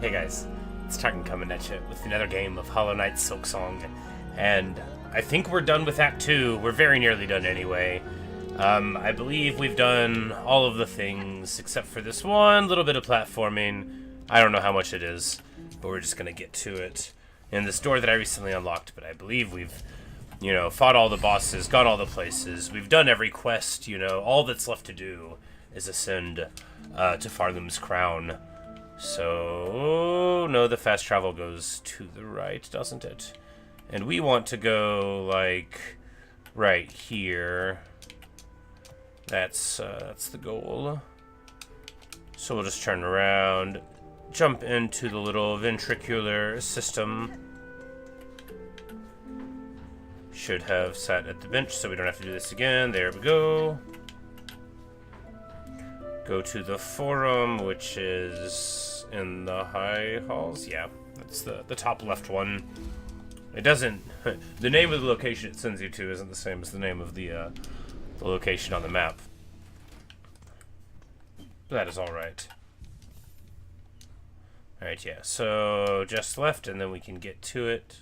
Hey guys, it's Tartan coming at you with another game of Hollow Knight Silksong, and I think we're done with Act 2. We're very nearly done anyway. I believe we've done all of the things except for this one little bit of platforming. I don't know how much it is, but we're just gonna get to it. In this door that I recently unlocked, but I believe we've, fought all the bosses, gone all the places. We've done every quest, all that's left to do is ascend to Farlum's Crown. So, no, the fast travel goes to the right, doesn't it? And we want to go, like, right here. That's the goal. So we'll just turn around, jump into the little ventricular system. Should have sat at the bench so we don't have to do this again. There we go. Go to the forum, which is in the high halls. Yeah, that's the top left one. It doesn't... the name of the location it sends you to isn't the same as the name of the location on the map. That is alright. Alright, yeah, so just left and then we can get to it.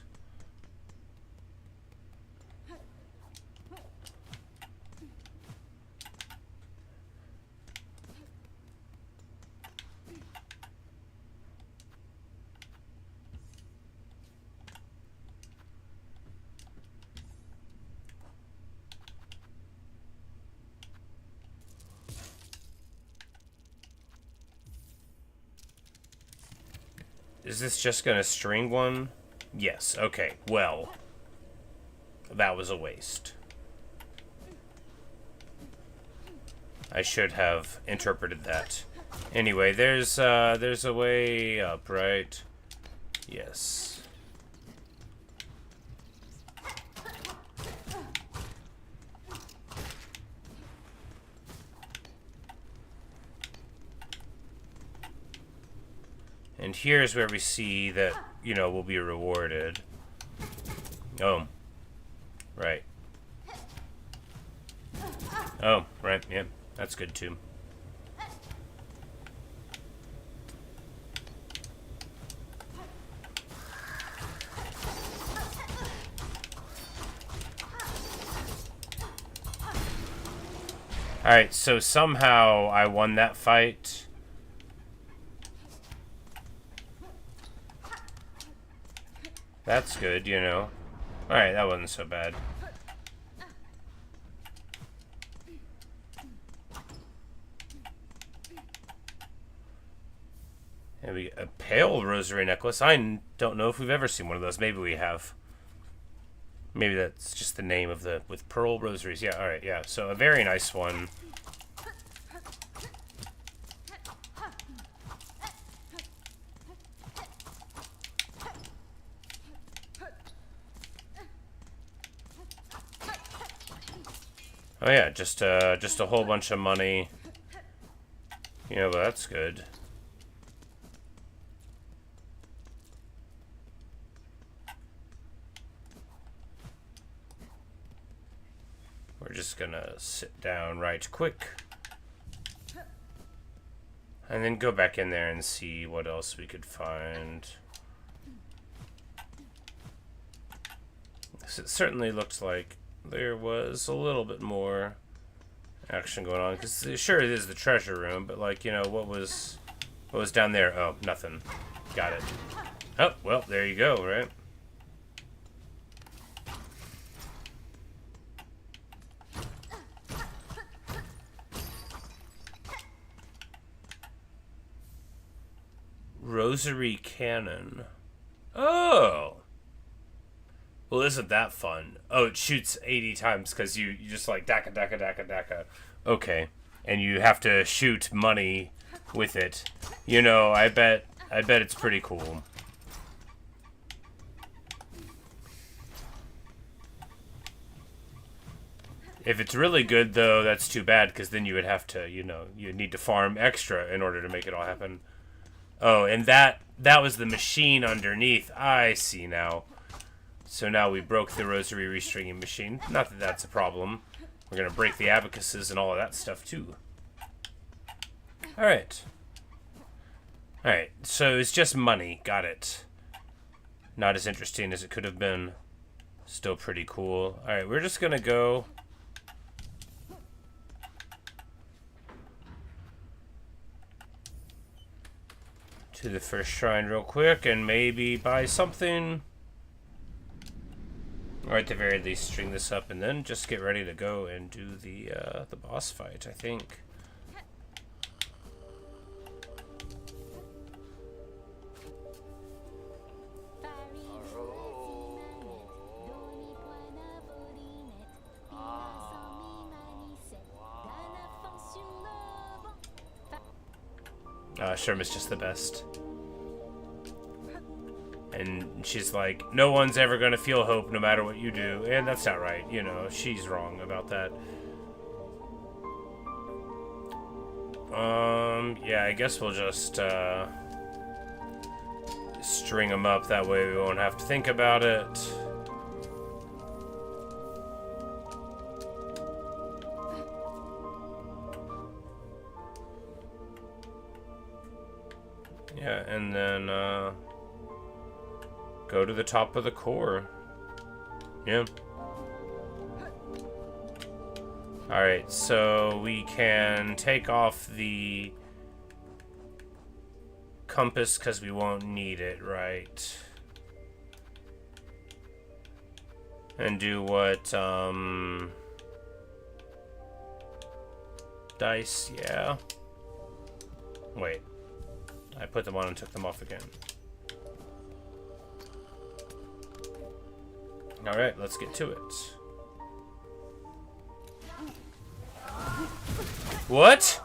Is this just gonna string one? Yes, okay, well. That was a waste. I should have interpreted that. Anyway, there's a way up, right? Yes. And here's where we see that, we'll be rewarded. Oh. Right. Oh, right, yeah. That's good, too. Alright, so somehow I won that fight. That's good, Alright, that wasn't so bad. And a pale rosary necklace. I don't know if we've ever seen one of those. Maybe we have. Maybe that's just the name of with pearl rosaries. Yeah, alright, yeah. So a very nice one. Oh yeah, just a whole bunch of money. But that's good. We're just gonna sit down right quick. And then go back in there and see what else we could find. It certainly looks like there was a little bit more action going on, because sure it is the treasure room, but what was down there? Oh, nothing. Got it. Oh, well, there you go, right? Rosary cannon. Oh! Well, isn't that fun? Oh, it shoots 80 times because you just like daka daka daka daka. Okay. And you have to shoot money with it. I bet it's pretty cool. If it's really good, though, that's too bad, because then you would have to, you'd need to farm extra in order to make it all happen. Oh, and that was the machine underneath. I see now. So now we broke the rosary restringing machine. Not that that's a problem. We're going to break the abacuses and all of that stuff, too. Alright. Alright, so it's just money. Got it. Not as interesting as it could have been. Still pretty cool. Alright, we're just gonna go... to the first shrine real quick and maybe buy something. Or at the very least string this up and then just get ready to go and do the boss fight, I think. Sherma's just the best. And she's like, no one's ever gonna feel hope no matter what you do. And that's not right, you know, she's wrong about that. Yeah, I guess we'll just, string them up, that way we won't have to think about it. Yeah, and then, go to the top of the core. Yeah. Alright, so we can take off the compass because we won't need it, right? And do what, dice, yeah. Wait. I put them on and took them off again. Alright, let's get to it. What?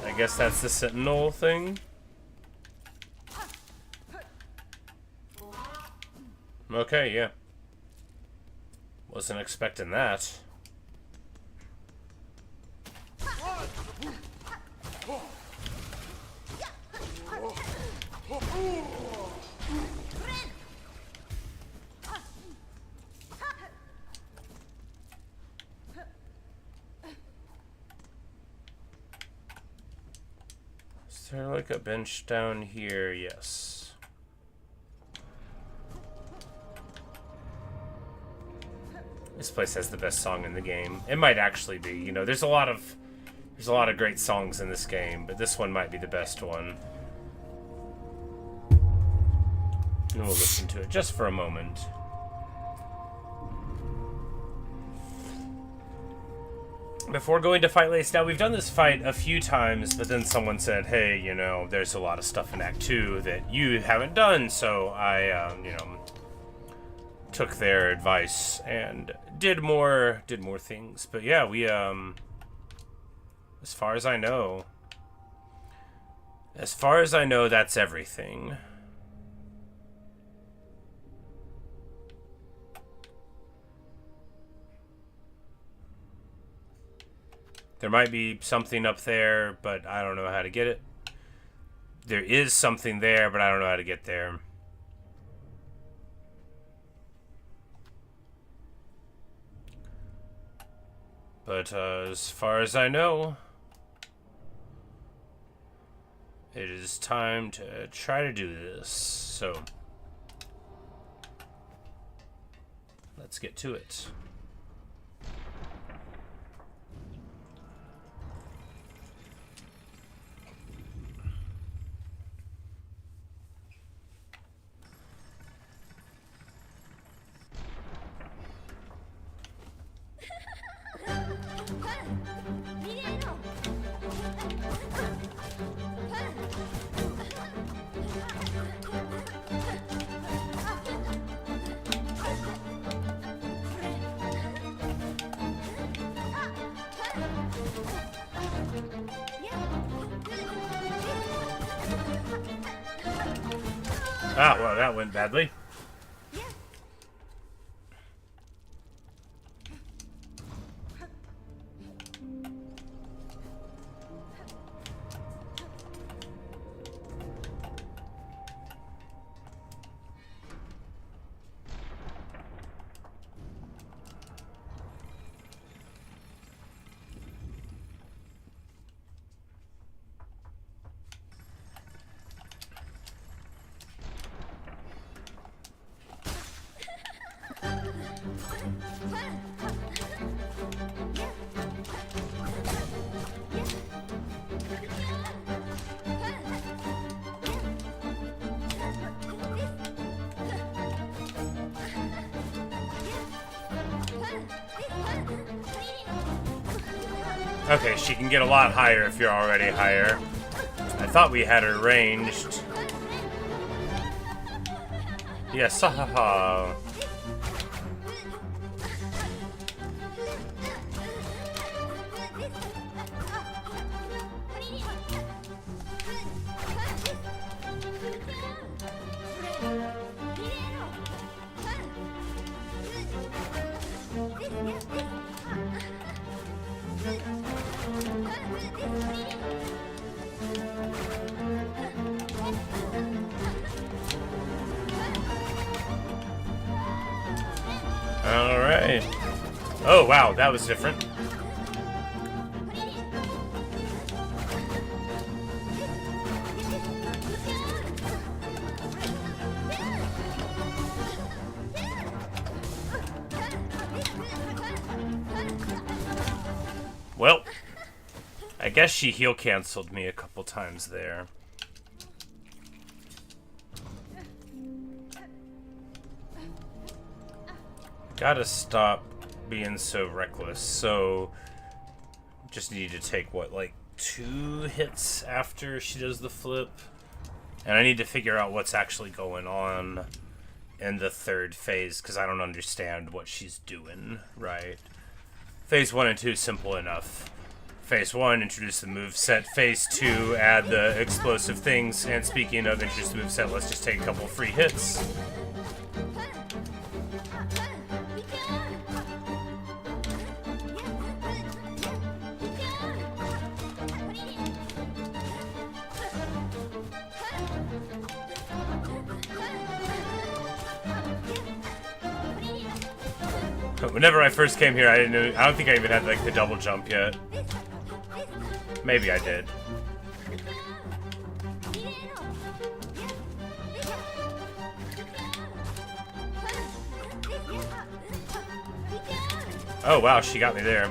I guess that's the Sentinel thing. Okay, yeah. Wasn't expecting that. Is there like a bench down here? Yes. This place has the best song in the game. It might actually be. You know, there's a lot of great songs in this game, but this one might be the best one. And we'll listen to it just for a moment. Before going to fight Lace, now we've done this fight a few times, but then someone said, hey, you know, there's a lot of stuff in Act 2 that you haven't done, so I, you know, took their advice and did more things. But yeah, we as far as I know, that's everything. There might be something up there, but I don't know how to get it. There is something there, but I don't know how to get there. But as far as I know, it is time to try to do this. So let's get to it. Ah, well, that went badly. Okay, she can get a lot higher if you're already higher. I thought we had her ranged. Yes, ha ha ha. Alright. Oh, wow, that was different. Well, I guess she heal canceled me a couple times there. Gotta stop being so reckless. So, just need to take, what, like 2 hits after she does the flip? And I need to figure out what's actually going on in the 3rd phase, because I don't understand what she's doing, right? Phase 1 and 2, simple enough. Phase 1, introduce the moveset. Phase 2, add the explosive things. And speaking of introduce the moveset, let's just take a couple free hits. Whenever I first came here, I don't think I even had like the double jump yet. Maybe I did. Oh wow, she got me there.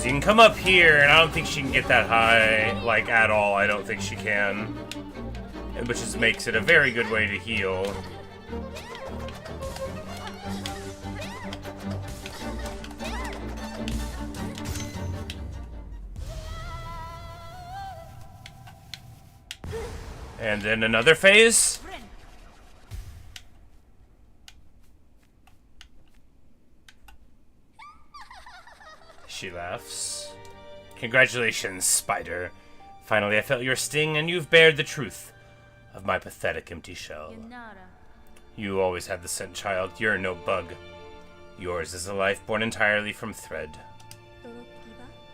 You can come up here, and I don't think she can get that high, like, at all. I don't think she can. Which just makes it a very good way to heal. And then another phase. She laughs. Congratulations, Spider. Finally I felt your sting, and you've bared the truth of my pathetic empty shell. You always had the scent, child. You're no bug. Yours is a life born entirely from thread.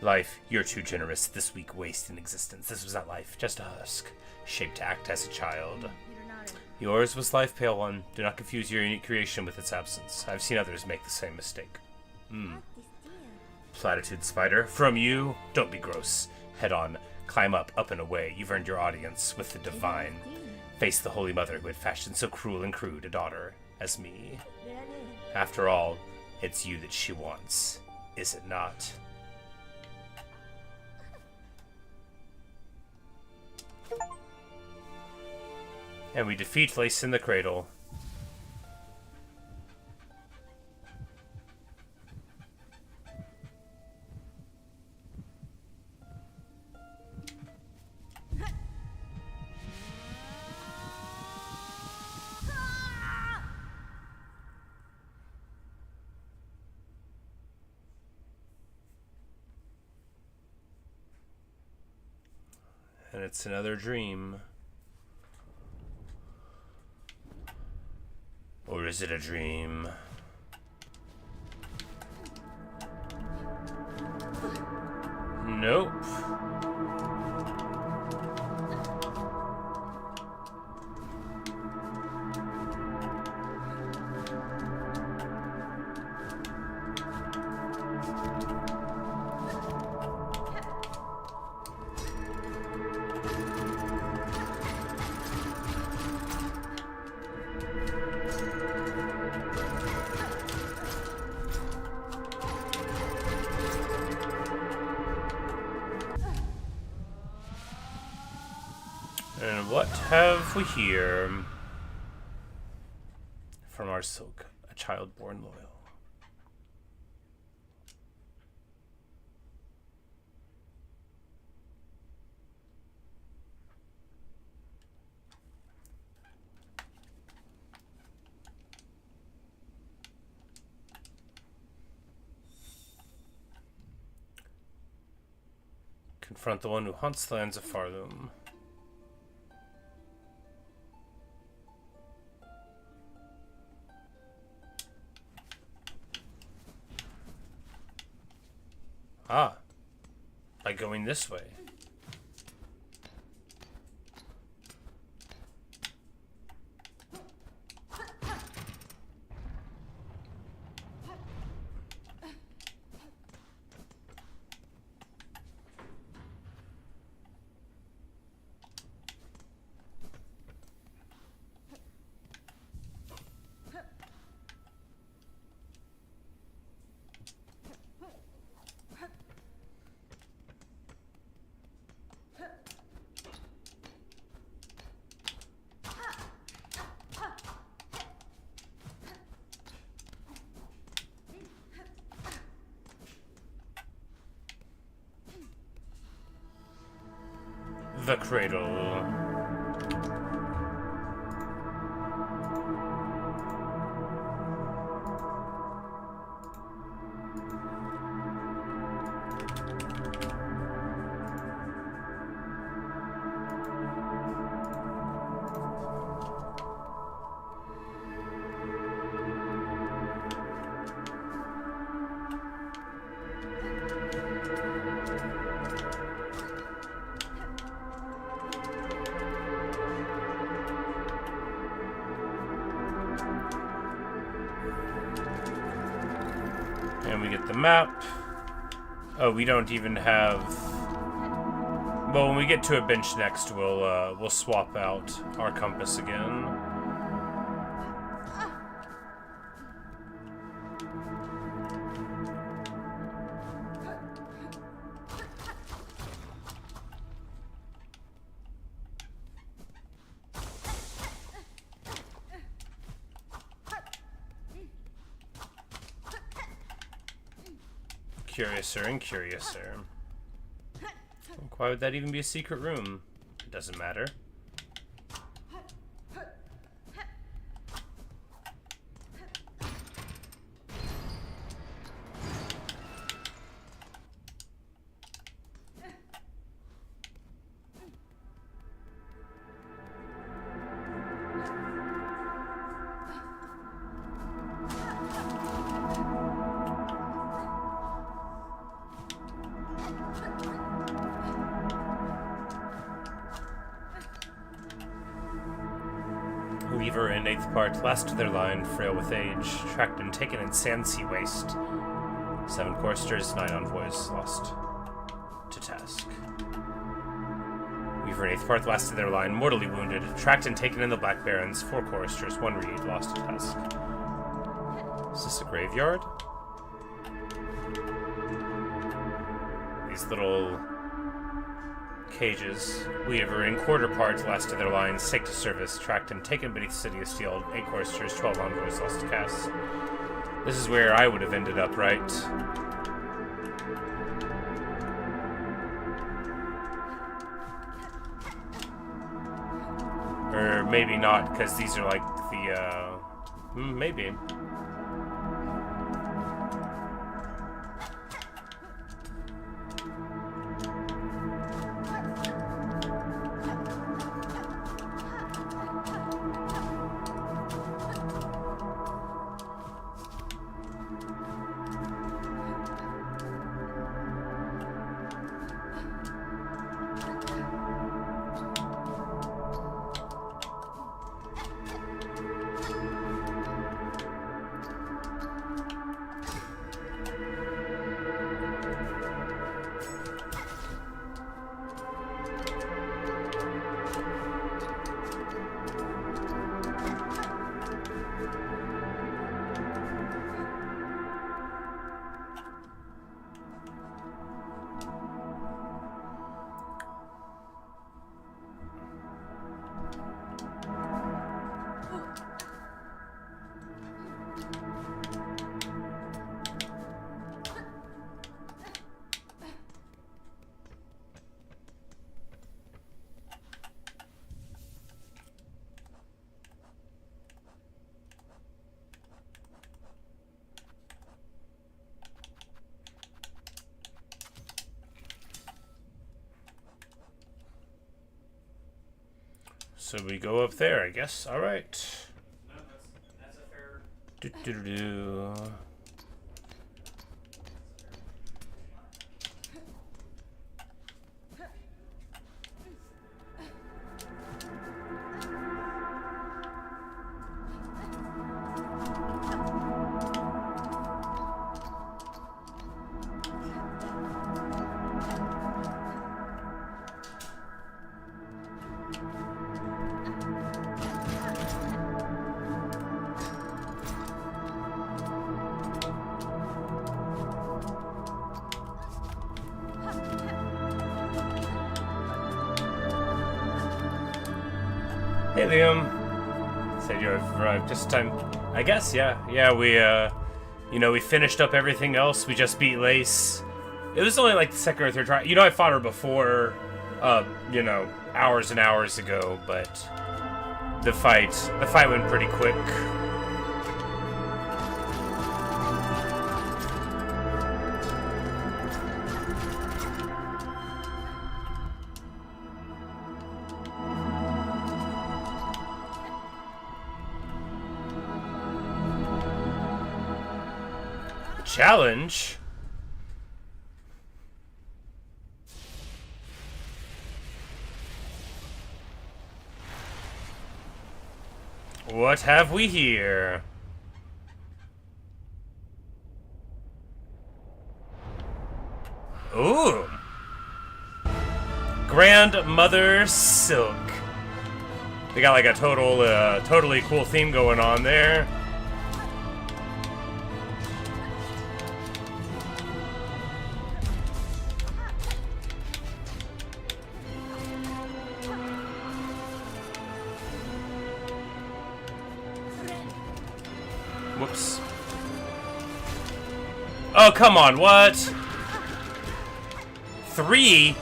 Life, you're too generous. This weak waste in existence. This was not life, just a husk, shaped to act as a child. Yours was life, pale one. Do not confuse your unique creation with its absence. I've seen others make the same mistake. Platitude, Spider. From you, don't be gross. Head on. Climb up, up and away. You've earned your audience with the divine. Face the Holy Mother who had fashioned so cruel and crude a daughter as me. After all, it's you that she wants, is it not? And we defeat Lace in the Cradle. And it's another dream. Or is it a dream? Nope. what have we here? From our silk, a child born loyal. Confront the one who haunts the lands of Farloom. Ah, by going this way. The Cradle. And we get the map. Oh, we don't even have... Well, when we get to a bench next, we'll swap out our compass again. Curiouser and curiouser. Why would that even be a secret room? It doesn't matter. Weaver in 8th part, last to their line, frail with age, tracked and taken in sand sea waste. 7 choristers, 9 envoys, lost to task. Weaver in 8th part, last to their line, mortally wounded, tracked and taken in the Black Barrens, 4 choristers, 1 reed, lost to task. Is this a graveyard? These little cages. Weaver in quarter part, last to their lines, take to service, tracked and taken beneath the city of steel, 8 choristers, 12 envoys, lost to cast. This is where I would have ended up, right? Or maybe not, because these are like the, maybe. So we go up there, I guess. All right. No, that's a fair. Do. Hey, Liam. Said you arrived just in time. I guess, yeah. Yeah, we finished up everything else. We just beat Lace. It was only like the second or third try. I fought her before, hours and hours ago, but the fight went pretty quick. Challenge? What have we here? Ooh. Grandmother Silk. They got like a totally cool theme going on there. Whoops. Oh, come on, what? 3?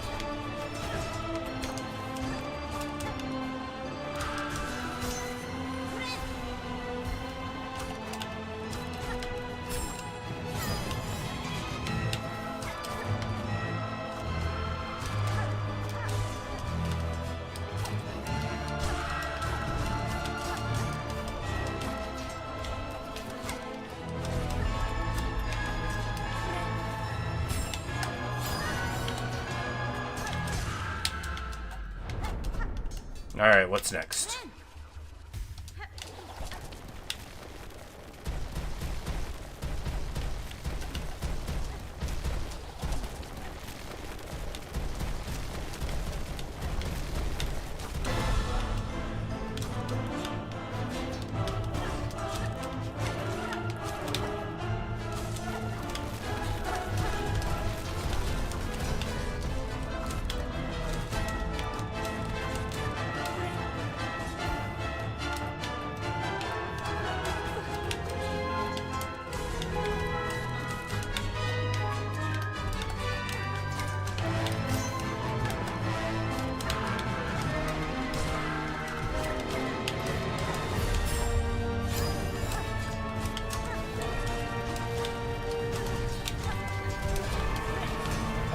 Alright, what's next?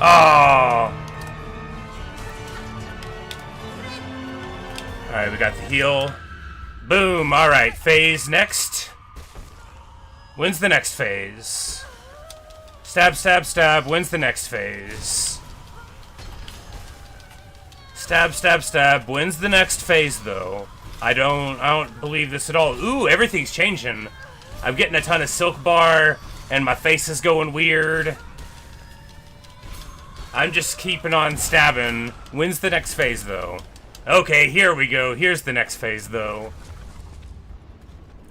Oh! Alright, we got the heal. Boom! Alright, phase next. When's the next phase? Stab, stab, stab. When's the next phase? Stab, stab, stab. When's the next phase, though? I don't believe this at all. Ooh, everything's changing. I'm getting a ton of silk bar, and my face is going weird. I'm just keeping on stabbing. When's the next phase, though? Okay, here we go. Here's the next phase, though.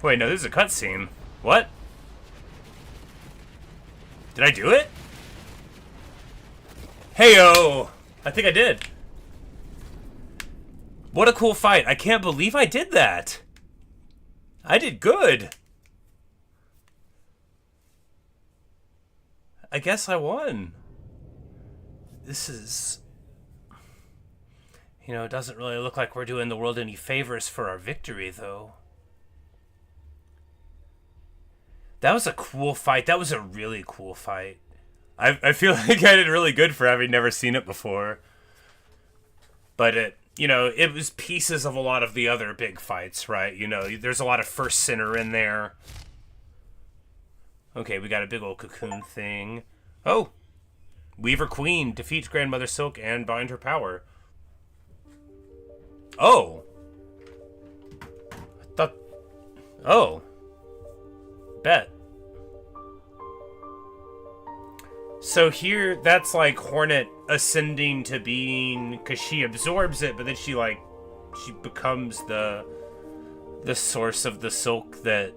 Wait, no, this is a cutscene. What? Did I do it? Heyo! I think I did. What a cool fight. I can't believe I did that. I did good. I guess I won. This is... it doesn't really look like we're doing the world any favors for our victory, though. That was a cool fight. That was a really cool fight. I feel like I did really good for having never seen it before. But you know, it was pieces of a lot of the other big fights, right? You know, there's a lot of First Sinner in there. Okay, we got a big old cocoon thing. Oh! Weaver Queen defeats Grandmother Silk and bind her power. Oh! I thought... Oh. Bet. So here, that's like Hornet ascending to being, because she absorbs it, but then she becomes the source of the silk that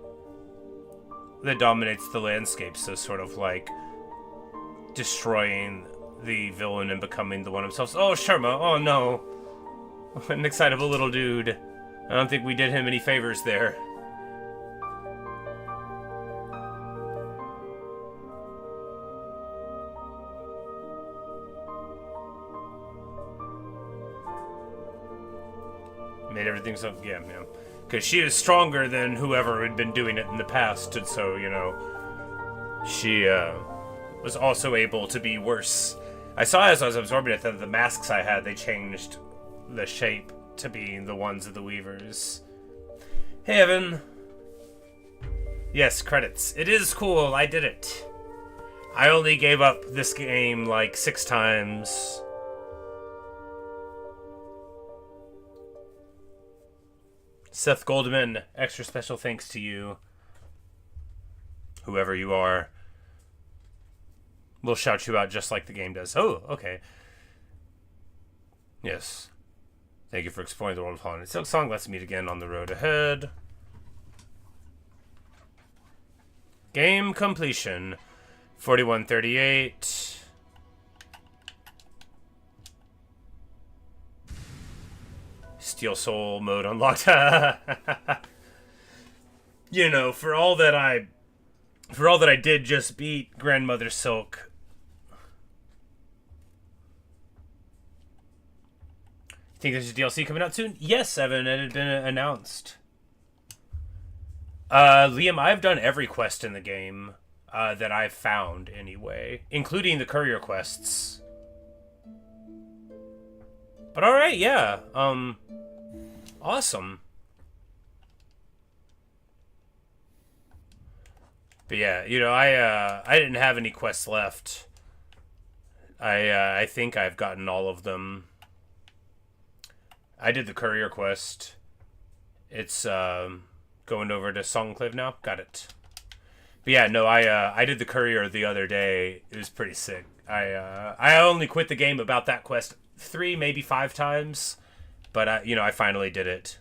dominates the landscape. So sort of like destroying the villain and becoming the one themselves. Oh, Sharma! Oh no! An excitable little dude. I don't think we did him any favors there. Made everything so, yeah. Because she is stronger than whoever had been doing it in the past, and so, you know, she was also able to be worse. I saw as I was absorbing it that the masks I had, they changed the shape to being the ones of the Weavers. Hey, Evan. Yes, credits. It is cool, I did it. I only gave up this game like 6 times. Seth Goldman, extra special thanks to you. Whoever you are. We'll shout you out just like the game does. Oh, okay. Yes. Thank you for exploring the world of Hornet. Silksong, let's meet again on the road ahead. Game completion. 4138. Steel Soul mode unlocked. You know, for all that I did just beat Grandmother Silk. Think there's a DLC coming out soon? Yes, Evan, it had been announced. Liam, I've done every quest in the game that I've found anyway, including the courier quests. But all right, yeah. Awesome. But yeah, you know, I didn't have any quests left. I think I've gotten all of them. I did the courier quest. It's going over to Songclave now. Got it. But yeah, no, I did the courier the other day. It was pretty sick. I only quit the game about that quest 3, maybe 5 times, but you know, I finally did it.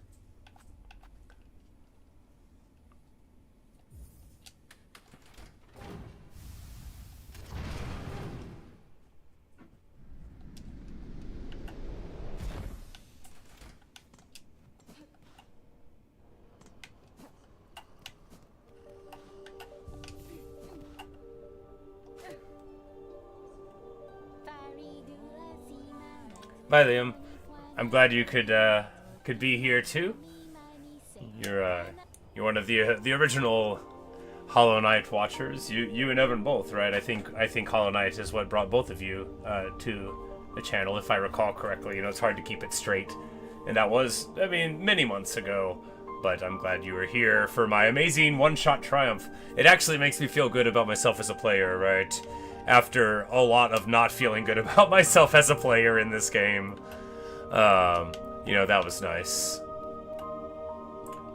Bye, Liam. I'm glad you could be here too. You're one of the original Hollow Knight watchers. You and Evan both, right? I think Hollow Knight is what brought both of you to the channel, if I recall correctly. You know, it's hard to keep it straight, and that was, I mean, many months ago. But I'm glad you were here for my amazing one-shot triumph. It actually makes me feel good about myself as a player, right? After a lot of not feeling good about myself as a player in this game. You know, that was nice.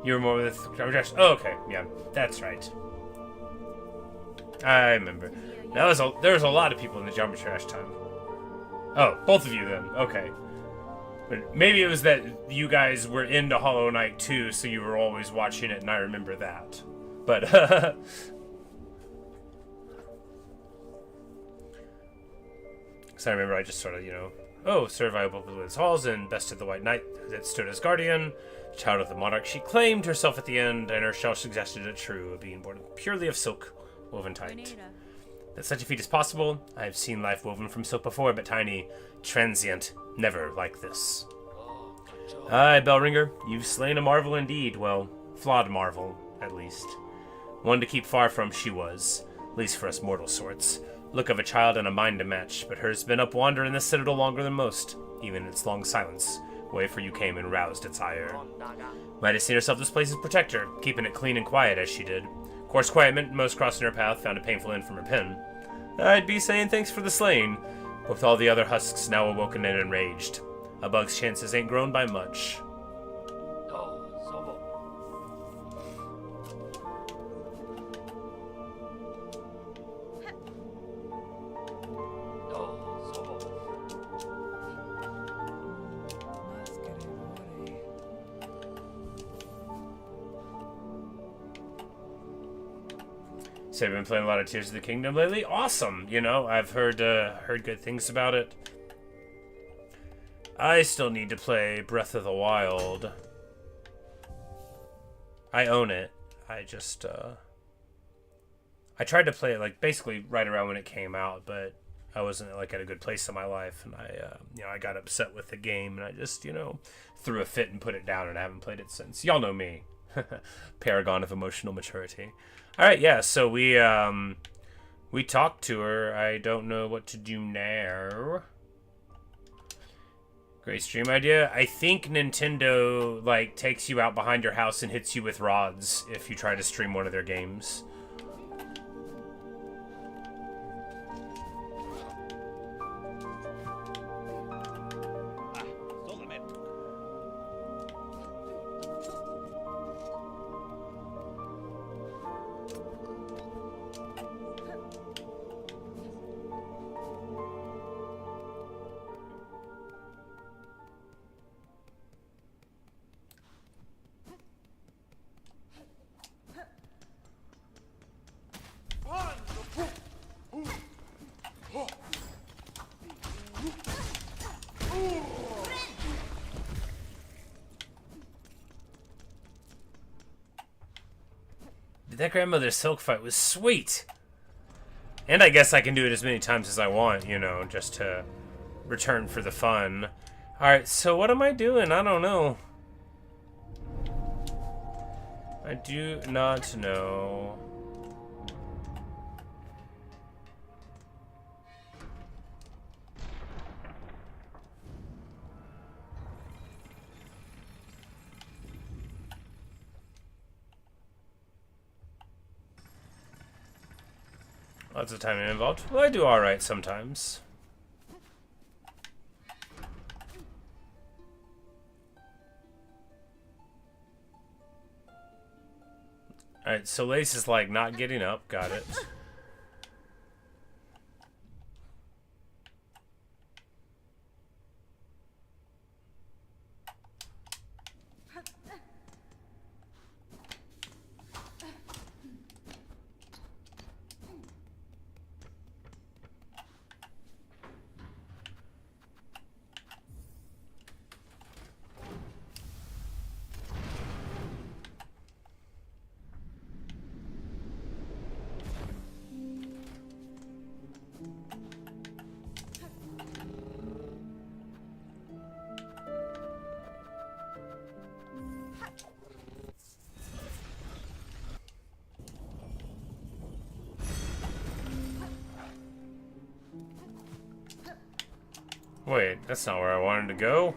You were more with... Oh, okay, yeah, that's right. I remember. There was a lot of people in the Jumper Trash time. Oh, both of you then, okay. But maybe it was that you guys were into Hollow Knight too, so you were always watching it, and I remember that. But, so I remember I just sort of, you know, survived both of the halls and bested the White Knight that stood as guardian, child of the monarch. She claimed herself at the end, and her shell suggested it true, being born purely of silk, woven tight. That such a feat is possible. I have seen life woven from silk before, but tiny, transient, never like this. Aye, Bellringer, you've slain a marvel indeed. Well, flawed marvel, at least. One to keep far from she was, at least for us mortal sorts. Look of a child and a mind to match, but hers been up wandering the Citadel longer than most, even in its long silence. way for you came and roused its ire. Might have seen herself this place's protector, keeping it clean and quiet as she did. Of course, quiet meant most crossing her path found a painful end from her pen. I'd be saying thanks for the slaying, but with all the other husks now awoken and enraged, a bug's chances ain't grown by much. So I've been playing a lot of Tears of the Kingdom lately. Awesome, you know, I've heard good things about it. I still need to play Breath of the Wild. I own it. I just I tried to play it like basically right around when it came out, but I wasn't like at a good place in my life, and I got upset with the game, and I just threw a fit and put it down, and I haven't played it since. Y'all know me, paragon of emotional maturity. All right, yeah. So we talked to her. I don't know what to do now. Great stream idea. I think Nintendo like takes you out behind your house and hits you with rods if you try to stream one of their games. That grandmother's silk fight was sweet. And I guess I can do it as many times as I want, just to return for the fun. Alright, so what am I doing? I don't know. I do not know. Lots of timing involved. Well, I do alright sometimes. Alright, so Lace is like not getting up. Got it. Wait, that's not where I wanted to go.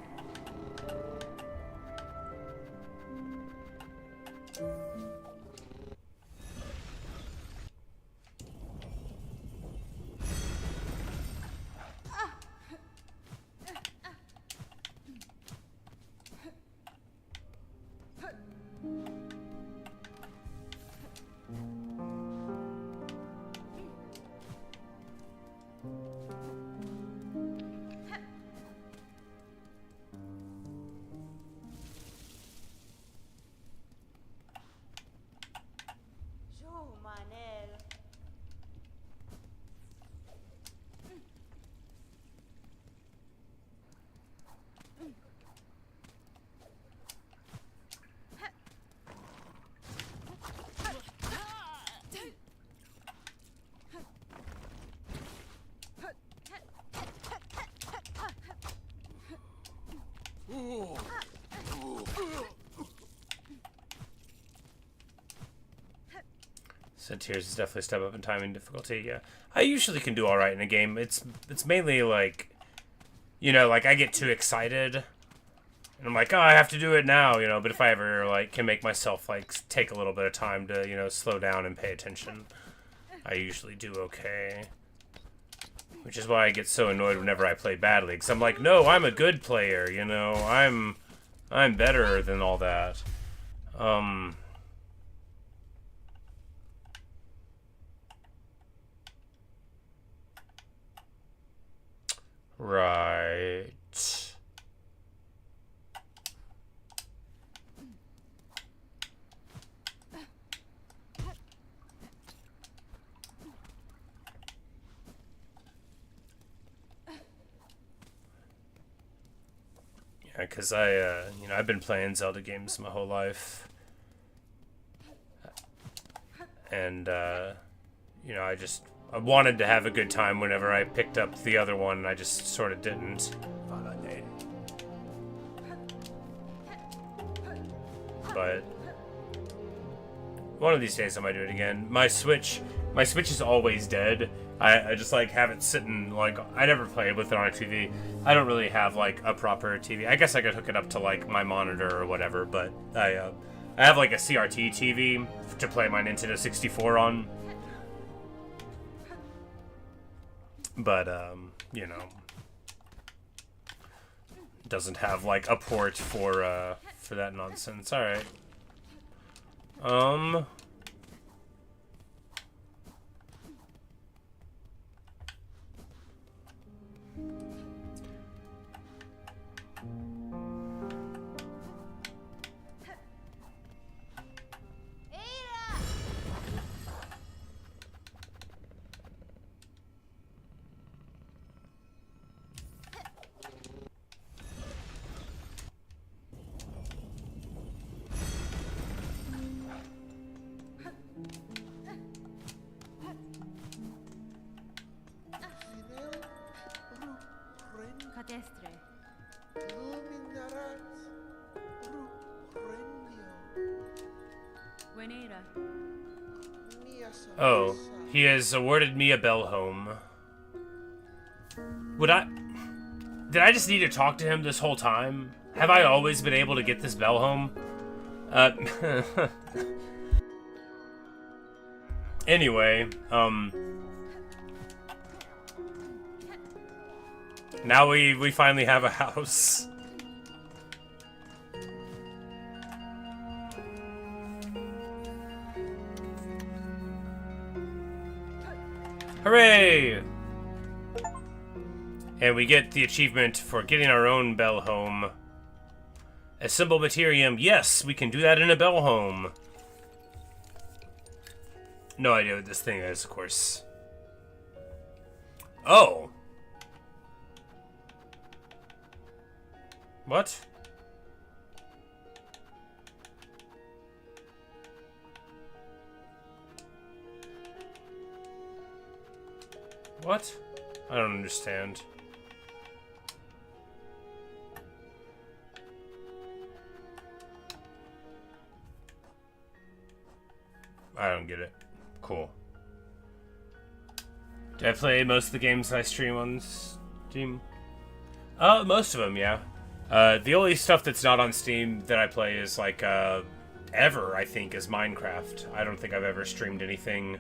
So Tears is definitely a step up in timing difficulty. Yeah, I usually can do all right in a game. It's mainly like, like I get too excited And I'm like, oh, I have to do it now, you know, but if I ever, like, can make myself, like, take a little bit of time to, you know, slow down and pay attention, I usually do okay. Which is why I get so annoyed whenever I play badly, because I'm like, no, I'm a good player, you know, I'm better than all that. Right. Yeah, because you know, I've been playing Zelda games my whole life. And, you know, I wanted to have a good time whenever I picked up the other one, and I just sort of didn't. But one of these days I might do it again. My Switch is always dead. I just like have it sitting, like, I never play with it on a TV. I don't really have like a proper TV. I guess I could hook it up to like my monitor or whatever, but I have like a CRT TV to play my Nintendo 64 on. But you know, doesn't have like a port for that nonsense. All right. Oh, he has awarded me a bell home. Did I just need to talk to him this whole time? Have I always been able to get this bell home? Anyway, now we finally have a house. Hooray! And we get the achievement for getting our own bell home. Assemble Materium. Yes, we can do that in a bell home. No idea what this thing is, of course. Oh. What? What? I don't understand. I don't get it. Cool. Do I play most of the games I stream on Steam? Most of them, yeah. The only stuff that's not on Steam that I play is like, ever, I think, is Minecraft. I don't think I've ever streamed anything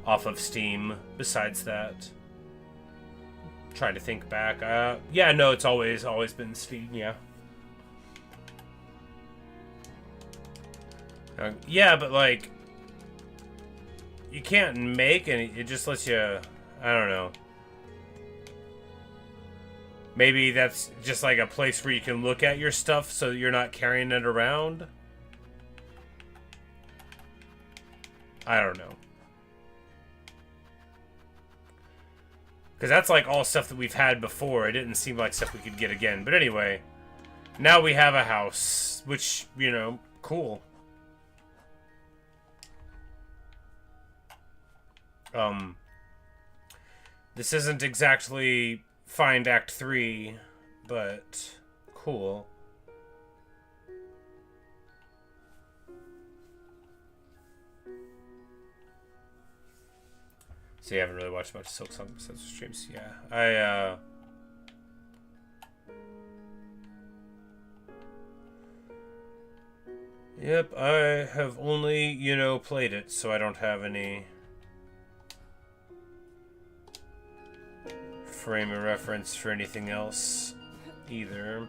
off of Steam besides that. Trying to think back. Yeah, no, it's always been Steam, yeah. Yeah, but like, you can't make any, it just lets you, I don't know. Maybe that's just like a place where you can look at your stuff so you're not carrying it around. I don't know. Because that's like all stuff that we've had before. It didn't seem like stuff we could get again. But anyway, now we have a house, which, you know, cool. This isn't exactly Find Act 3, but cool. So you haven't really watched much Silksong besides the streams? Yeah. Yep, I have only, played it, so I don't have any frame of reference for anything else either.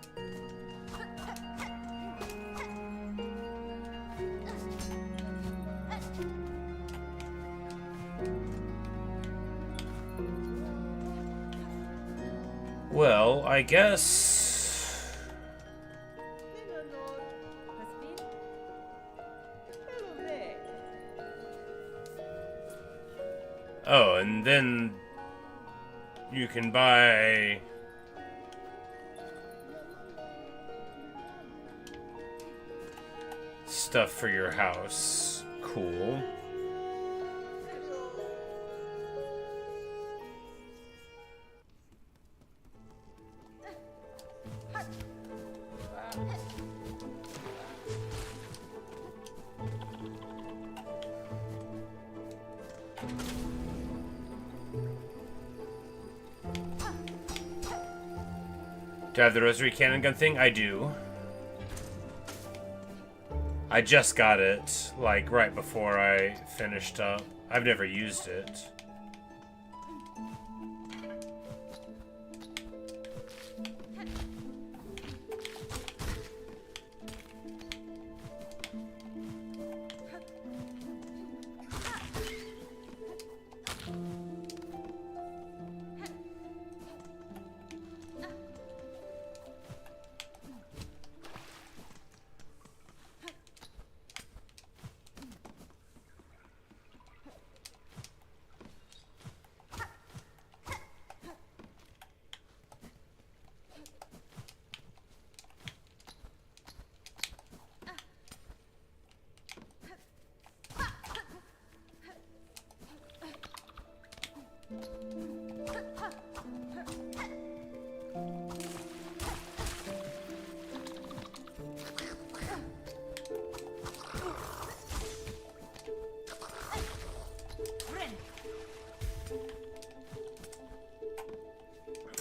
Well, I guess... Oh, and then you can buy stuff for your house. Cool. Do I have the rosary cannon gun thing? I do. I just got it, like, right before I finished up. I've never used it.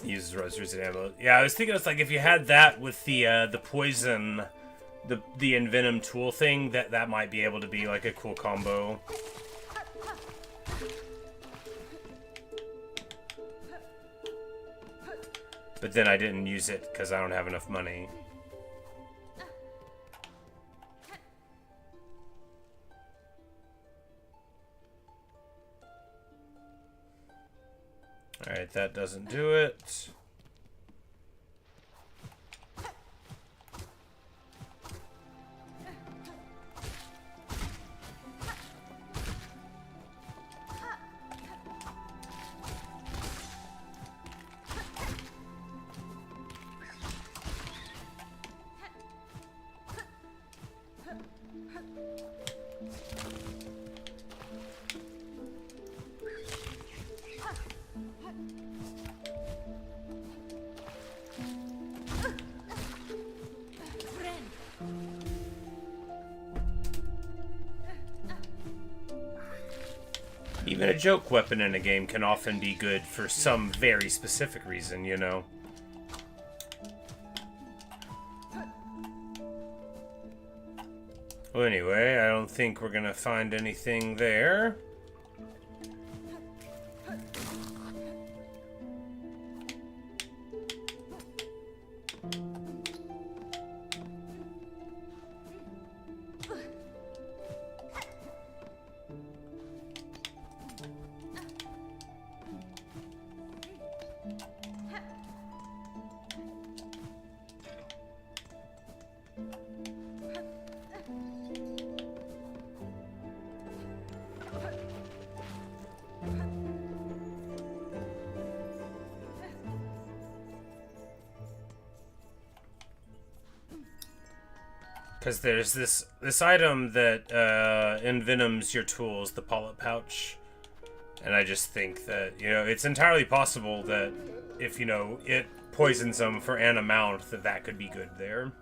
Uses rosaries and ammo. Yeah, I was thinking it's like if you had that with the poison, the envenom tool thing, that might be able to be like a cool combo. But then I didn't use it because I don't have enough money. Alright, that doesn't do it. Even a joke weapon in a game can often be good for some very specific reason, you know? Well, anyway, I don't think we're gonna find anything there. Because there's this item that envenoms your tools, the polyp pouch. And I just think that, it's entirely possible that if, it poisons them for an amount, that could be good there.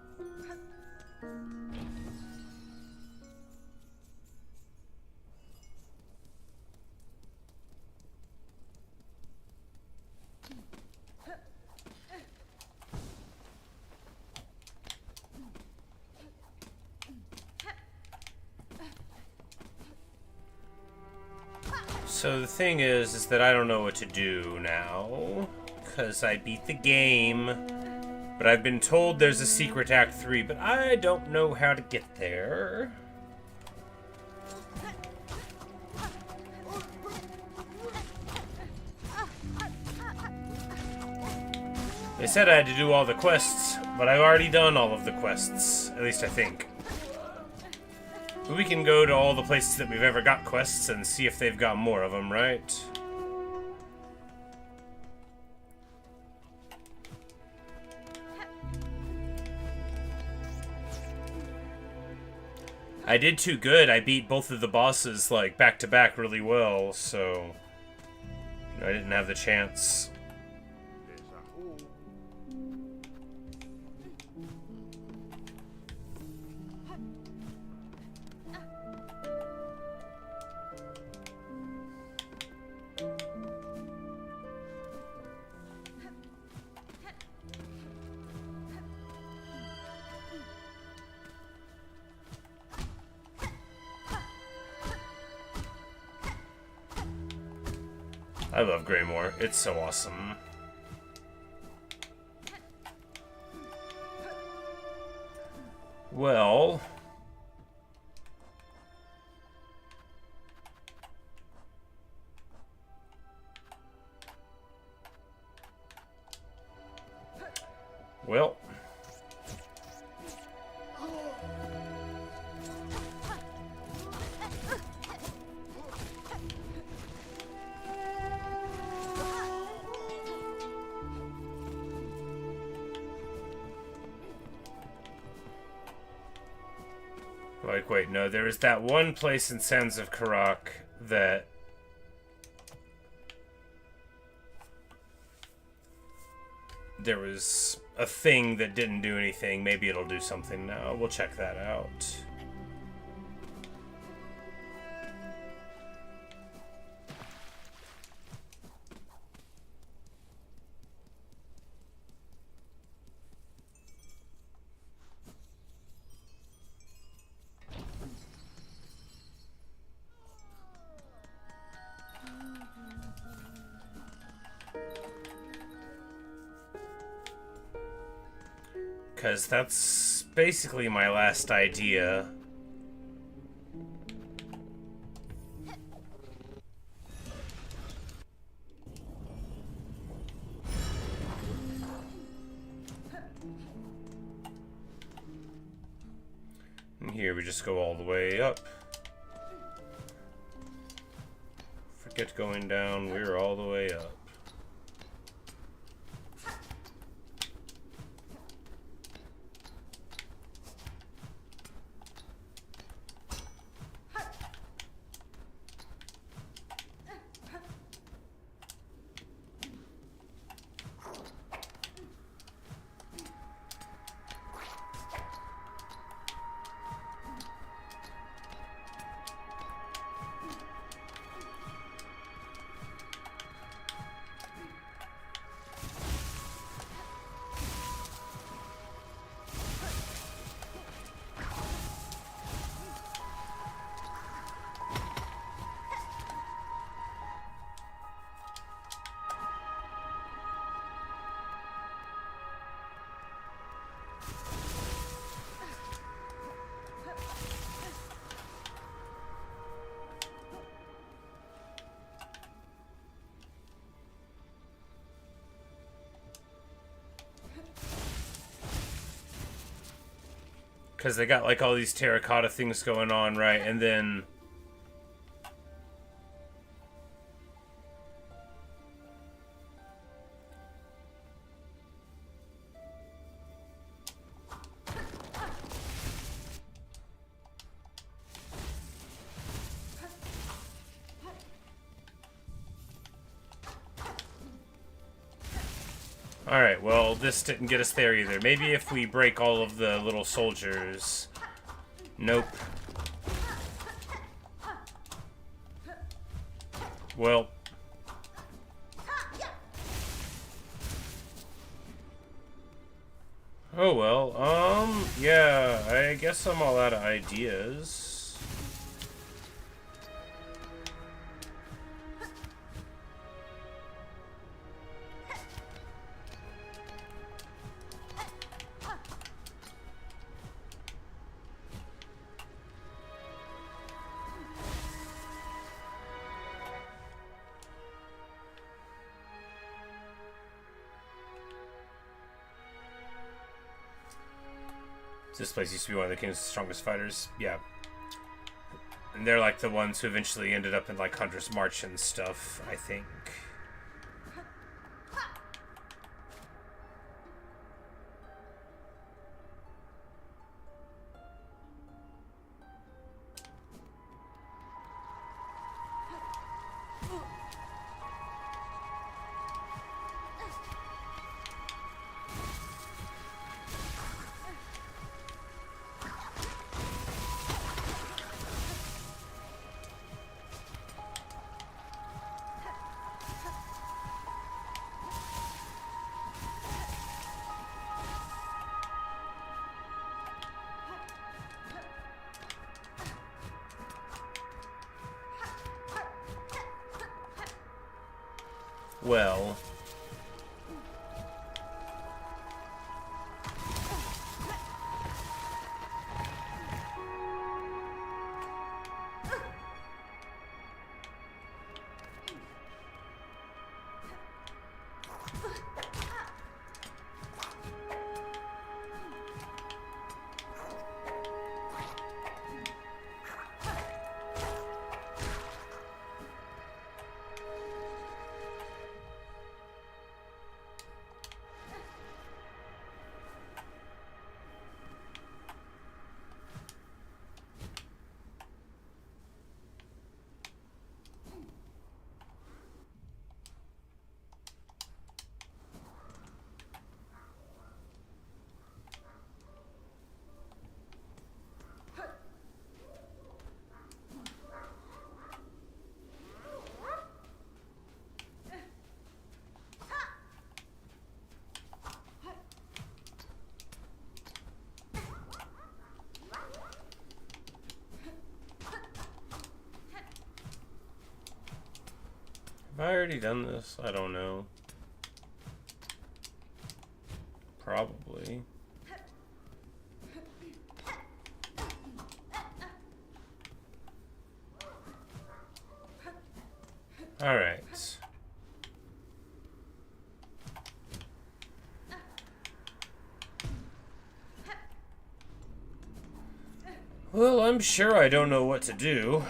So the thing is that I don't know what to do now, because I beat the game, but I've been told there's a secret Act 3, but I don't know how to get there. They said I had to do all the quests, but I've already done all of the quests, at least I think. But we can go to all the places that we've ever got quests and see if they've got more of them, right? I did too good. I beat both of the bosses, like, back-to-back really well, so I didn't have the chance. I love Greymoor. It's so awesome. Well... Well... Like, wait, no, there is that one place in Sands of Karak that... There was a thing that didn't do anything. Maybe it'll do something now. We'll check that out. Because that's basically my last idea. And here we just go all the way up. Forget going down, we're all the way up. Because they got, like, all these terracotta things going on, right? And then... Alright, well, this didn't get us there either. Maybe if we break all of the little soldiers... Nope. Well... Oh well, yeah, I guess I'm all out of ideas. This place used to be one of the king's strongest fighters. Yeah. And they're like the ones who eventually ended up in like Hunter's March and stuff, I think. Well, have I already done this? I don't know. Probably. All right. Well, I'm sure I don't know what to do.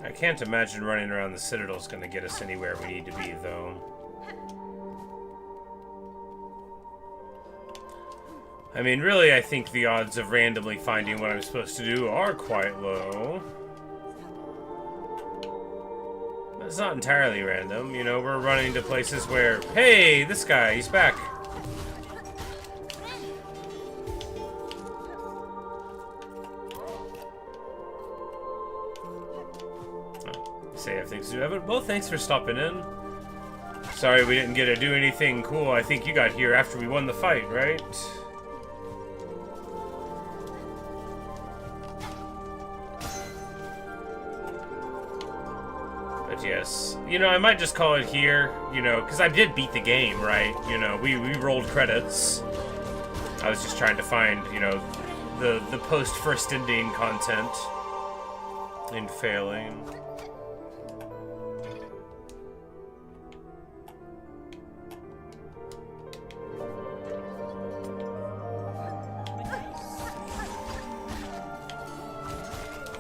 I can't imagine running around the Citadel is going to get us anywhere we need to be, though. I mean, really, I think the odds of randomly finding what I'm supposed to do are quite low. But it's not entirely random, you know, we're running to places where, hey, this guy, he's back. Say I have things to do. Evan, well, thanks for stopping in. Sorry we didn't get to do anything cool. I think you got here after we won the fight, right? But yes, you know, I might just call it here, you know, because I did beat the game, right? You know, we rolled credits. I was just trying to find, you know, the post-first ending content. And failing.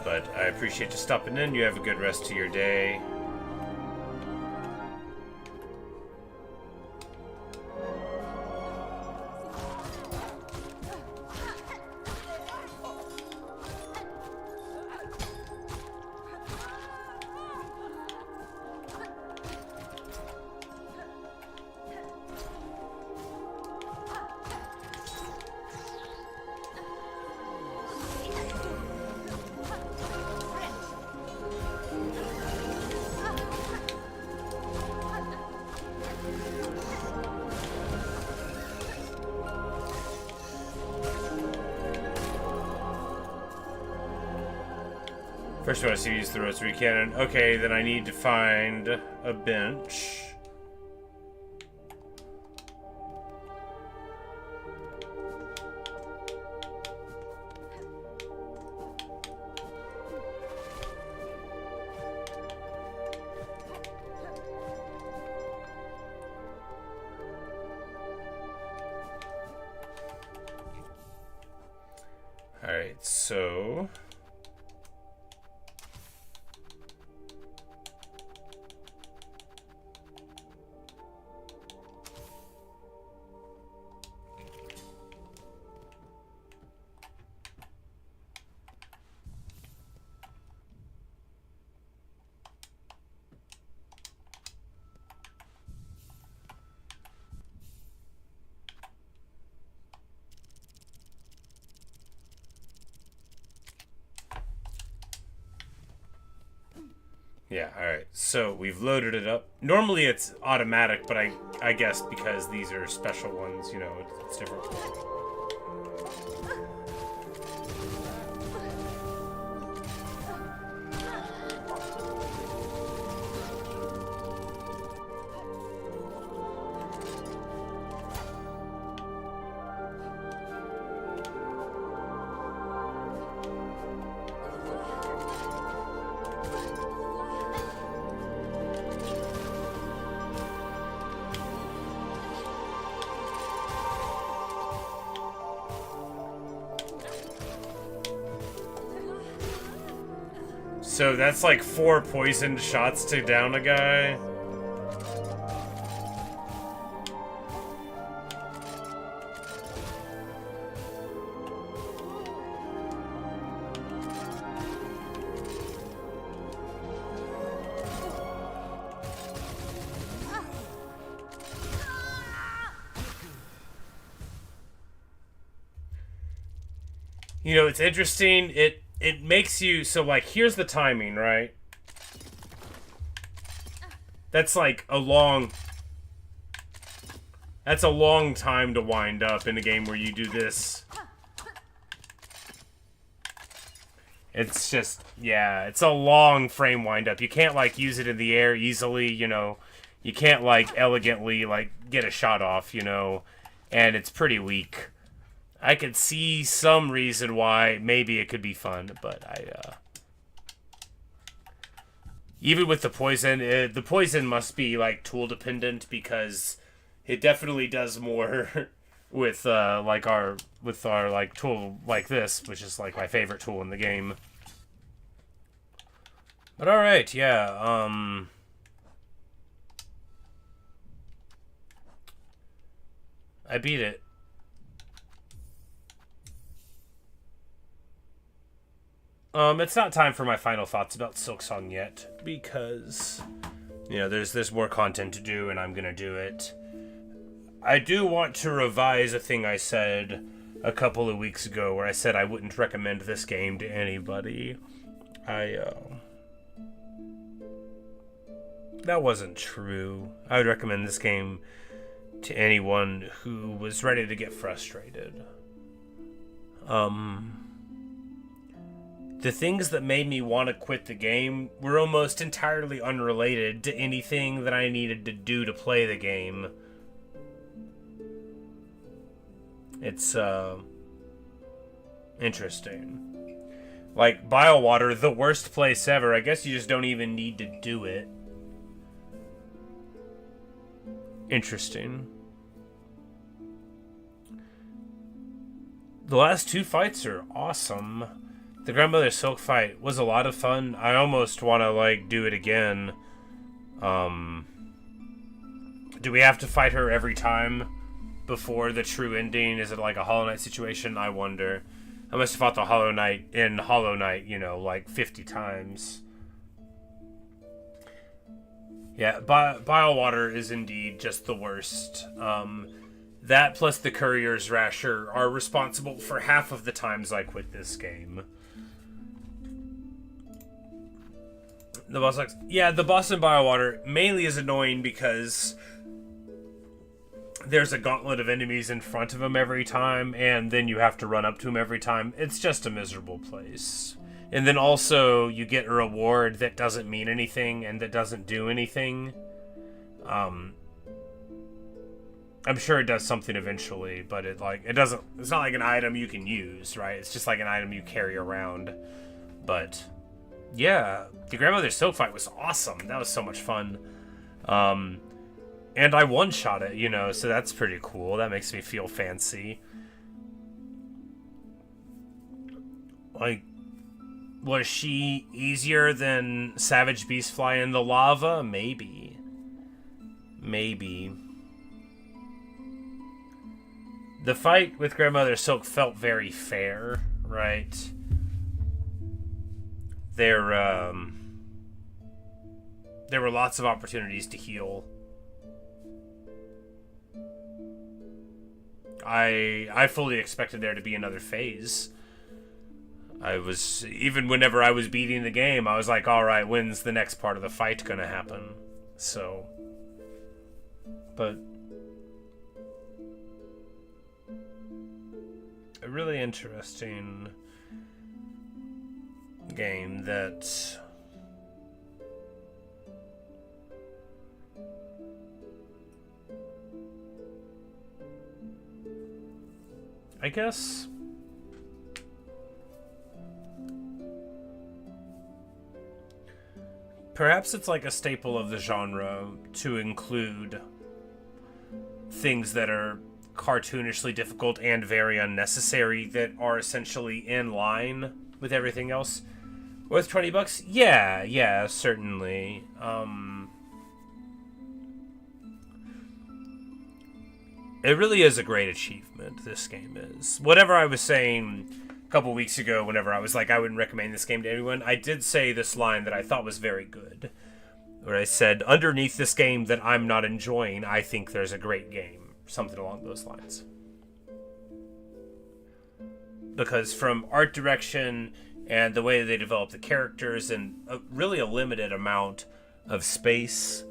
But I appreciate you stopping in. You have a good rest of your day. First, we want to use the rosary cannon. Okay, then I need to find a bench. Alright, so... Yeah, alright. So, we've loaded it up. Normally it's automatic, but I guess because these are special ones, you know, it's different. So that's like 4 poisoned shots to down a guy. You know, it's interesting. It makes you, so like, here's the timing, right? That's like a long, that's a long time to wind up in a game where you do this. It's just, yeah, it's a long frame wind up. You can't like use it in the air easily, you know. You can't like elegantly like get a shot off, you know. And it's pretty weak. I could see some reason why maybe it could be fun, but even with the poison must be like tool dependent because it definitely does more with like our like tool like this, which is like my favorite tool in the game. But all right, yeah. I beat it. It's not time for my final thoughts about Silksong yet, because, you know, there's more content to do, and I'm gonna do it. I do want to revise a thing I said a couple of weeks ago, where I said I wouldn't recommend this game to anybody. That wasn't true. I would recommend this game to anyone who was ready to get frustrated. The things that made me want to quit the game were almost entirely unrelated to anything that I needed to do to play the game. It's, interesting. Like, BioWater, the worst place ever. I guess you just don't even need to do it. Interesting. The last 2 fights are awesome. The Grandmother Silk fight was a lot of fun. I almost want to, like, do it again. Do we have to fight her every time before the true ending? Is it like a Hollow Knight situation? I wonder. I must have fought the Hollow Knight in Hollow Knight, you know, like 50 times. Yeah, BioWater is indeed just the worst. That plus the Courier's Rasher are responsible for half of the times I quit this game. The boss sucks. Yeah, the boss in BioWater mainly is annoying because there's a gauntlet of enemies in front of him every time, and then you have to run up to him every time. It's just a miserable place. And then also you get a reward that doesn't mean anything and that doesn't do anything. I'm sure it does something eventually, but it doesn't. It's not like an item you can use, right? It's just like an item you carry around. But yeah, the Grandmother's Silk fight was awesome. That was so much fun. And I one-shot it, you know, so that's pretty cool. That makes me feel fancy. Like, was she easier than Savage Beastfly in the lava? Maybe. Maybe. The fight with Grandmother Silk felt very fair, right? There were lots of opportunities to heal. I fully expected there to be another phase. Even whenever I was beating the game, I was like, alright, when's the next part of the fight gonna happen? So, but a really interesting game that I guess perhaps it's like a staple of the genre to include things that are cartoonishly difficult and very unnecessary that are essentially in line with everything else. Worth $20? Yeah, certainly. It really is a great achievement, this game is. Whatever I was saying a couple weeks ago, whenever I was like, I wouldn't recommend this game to anyone, I did say this line that I thought was very good. Where I said, underneath this game that I'm not enjoying, I think there's a great game. Something along those lines. Because from art direction and the way they develop the characters and really a limited amount of space,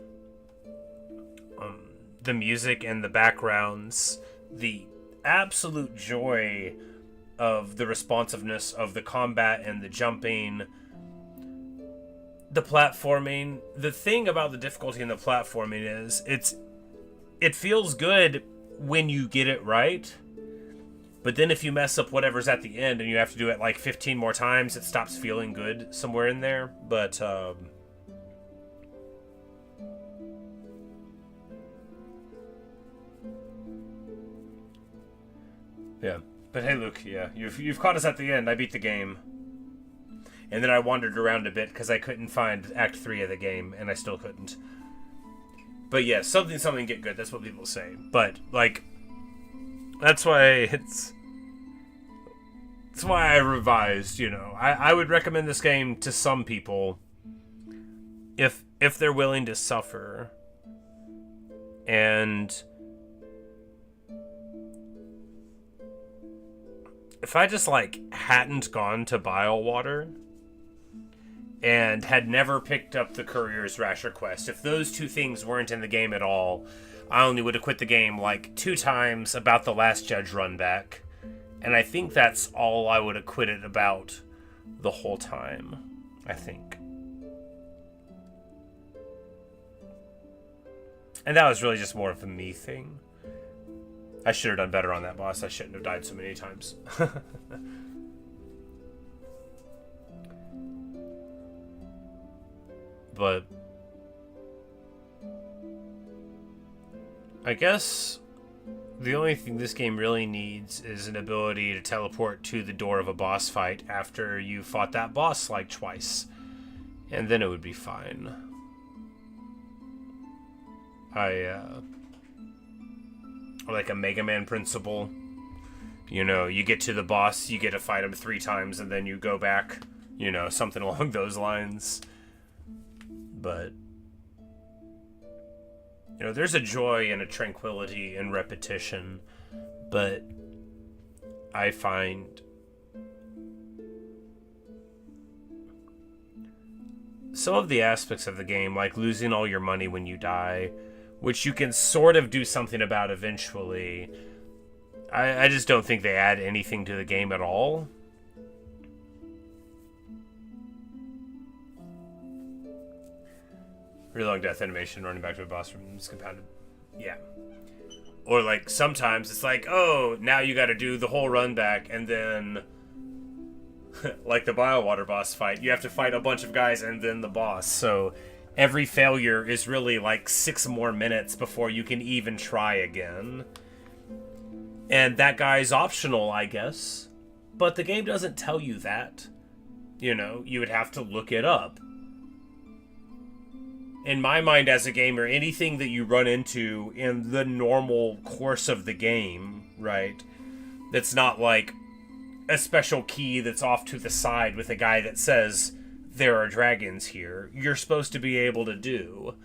the music and the backgrounds, the absolute joy of the responsiveness of the combat and the jumping, the platforming. The thing about the difficulty in the platforming is it feels good when you get it right, but then if you mess up whatever's at the end and you have to do it like 15 more times, it stops feeling good somewhere in there. But yeah. But hey, Luke, yeah, you've caught us at the end. I beat the game. And then I wandered around a bit because I couldn't find Act 3 of the game, and I still couldn't. But yeah, something get good. That's what people say. But like, that's why I revised. You know, I would recommend this game to some people if they're willing to suffer. And if I just like hadn't gone to Bilewater and had never picked up the Courier's Rasher quest, if those two things weren't in the game at all, I only would have quit the game like 2 times about the last judge run back. And I think that's all I would have quit it about the whole time, I think. And that was really just more of a me thing. I should have done better on that boss. I shouldn't have died so many times. But I guess the only thing this game really needs is an ability to teleport to the door of a boss fight after you fought that boss like twice. And then it would be fine. Like a Mega Man principle. You know, you get to the boss, you get to fight him 3 times, and then you go back. You know, something along those lines. But, you know, there's a joy and a tranquility in repetition, but I find some of the aspects of the game, like losing all your money when you die, which you can sort of do something about eventually, I just don't think they add anything to the game at all. Really long death animation, running back to a boss room is compounded. Yeah. Or, like, sometimes it's like, oh, now you gotta do the whole run back, and then, like the Biowater boss fight, you have to fight a bunch of guys and then the boss. So every failure is really like 6 more minutes before you can even try again. And that guy's optional, I guess. But the game doesn't tell you that. You know, you would have to look it up. In my mind as a gamer, anything that you run into in the normal course of the game, right, that's not like a special key that's off to the side with a guy that says there are dragons here, you're supposed to be able to do.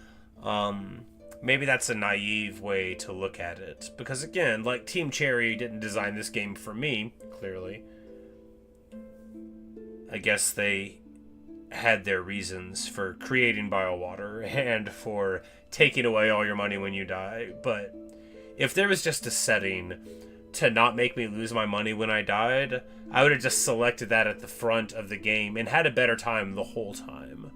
Maybe that's a naive way to look at it. Because again, like, Team Cherry didn't design this game for me, clearly. I guess they had their reasons for creating Biowater and for taking away all your money when you die. But if there was just a setting to not make me lose my money when I died, I would have just selected that at the front of the game and had a better time the whole time.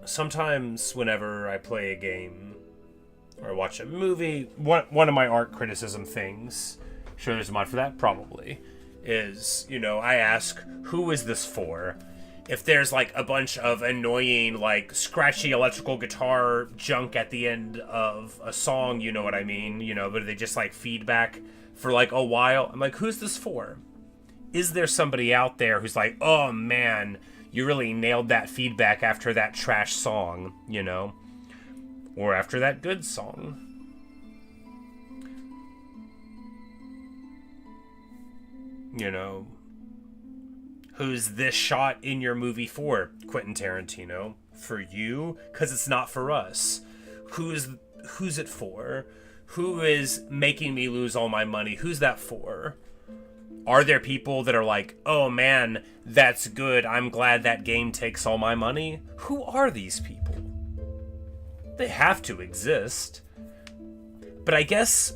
Sometimes whenever I play a game or watch a movie, one of my art criticism things, sure there's a mod for that, probably, is, you know, I ask, who is this for? If there's, like, a bunch of annoying, like, scratchy electrical guitar junk at the end of a song, you know what I mean, you know, but they just, like, feedback for, like, a while. I'm like, who's this for? Is there somebody out there who's like, oh, man, you really nailed that feedback after that trash song, you know? Or after that good song. You know, who's this shot in your movie for, Quentin Tarantino? For you? Because it's not for us. Who's it for? Who is making me lose all my money? Who's that for? Are there people that are like, oh man, that's good, I'm glad that game takes all my money? Who are these people? They have to exist. But I guess,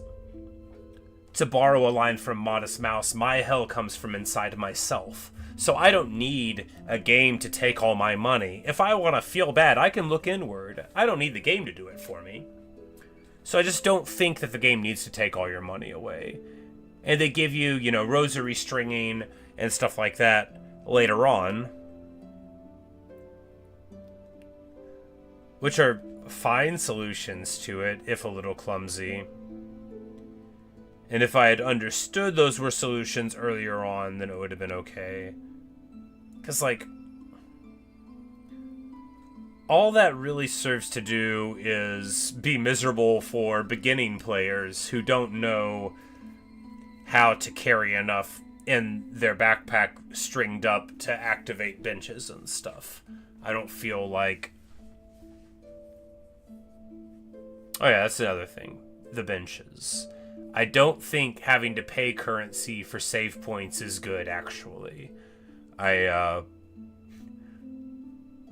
to borrow a line from Modest Mouse, my hell comes from inside myself. So I don't need a game to take all my money. If I want to feel bad, I can look inward. I don't need the game to do it for me. So I just don't think that the game needs to take all your money away. And they give you, you know, rosary stringing and stuff like that later on, which are fine solutions to it, if a little clumsy. And if I had understood those were solutions earlier on, then it would have been okay. Because, like, all that really serves to do is be miserable for beginning players who don't know how to carry enough in their backpack stringed up to activate benches and stuff. I don't feel like... Oh yeah, that's the other thing. The benches. I don't think having to pay currency for save points is good, actually.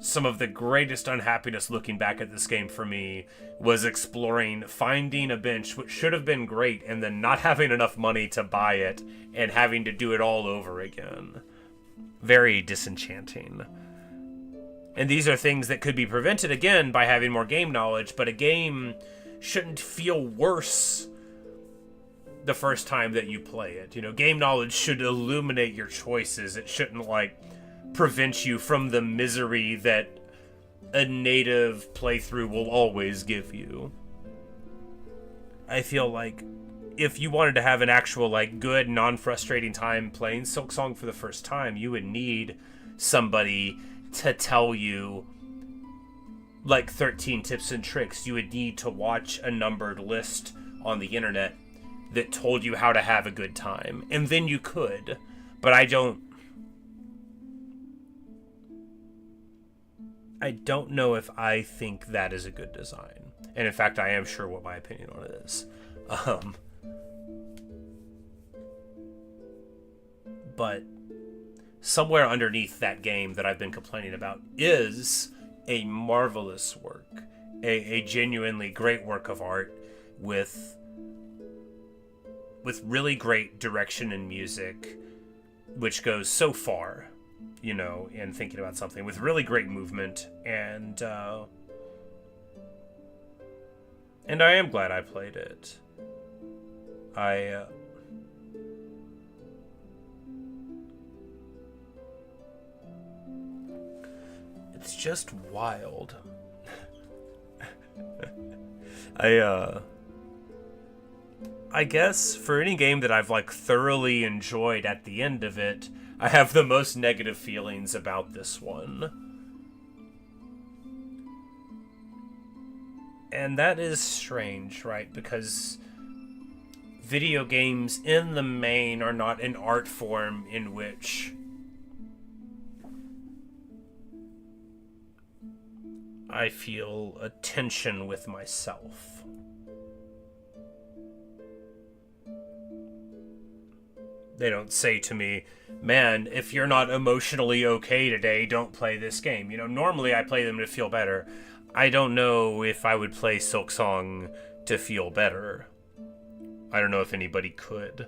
Some of the greatest unhappiness looking back at this game for me was exploring finding a bench, which should have been great, and then not having enough money to buy it and having to do it all over again. Very disenchanting. And these are things that could be prevented, again, by having more game knowledge, but a game shouldn't feel worse the first time that you play it. You know, game knowledge should illuminate your choices. It shouldn't, like, prevent you from the misery that a native playthrough will always give you. I feel like if you wanted to have an actual, like, good, non-frustrating time playing Silksong for the first time, you would need somebody to tell you, like, 13 tips and tricks. You would need to watch a numbered list on the internet that told you how to have a good time. And then you could. But I don't know if I think that is a good design. And in fact, I am sure what my opinion on it is. But somewhere underneath that game that I've been complaining about is a marvelous work. A genuinely great work of art with really great direction and music, which goes so far you know, in thinking about something with really great movement, and I am glad I played it. It's just wild. I guess for any game that I've like thoroughly enjoyed at the end of it, I have the most negative feelings about this one. And that is strange, right? Because video games in the main are not an art form in which I feel a tension with myself. They don't say to me, man, if you're not emotionally okay today, don't play this game. You know, normally I play them to feel better. I don't know if I would play Silksong to feel better. I don't know if anybody could.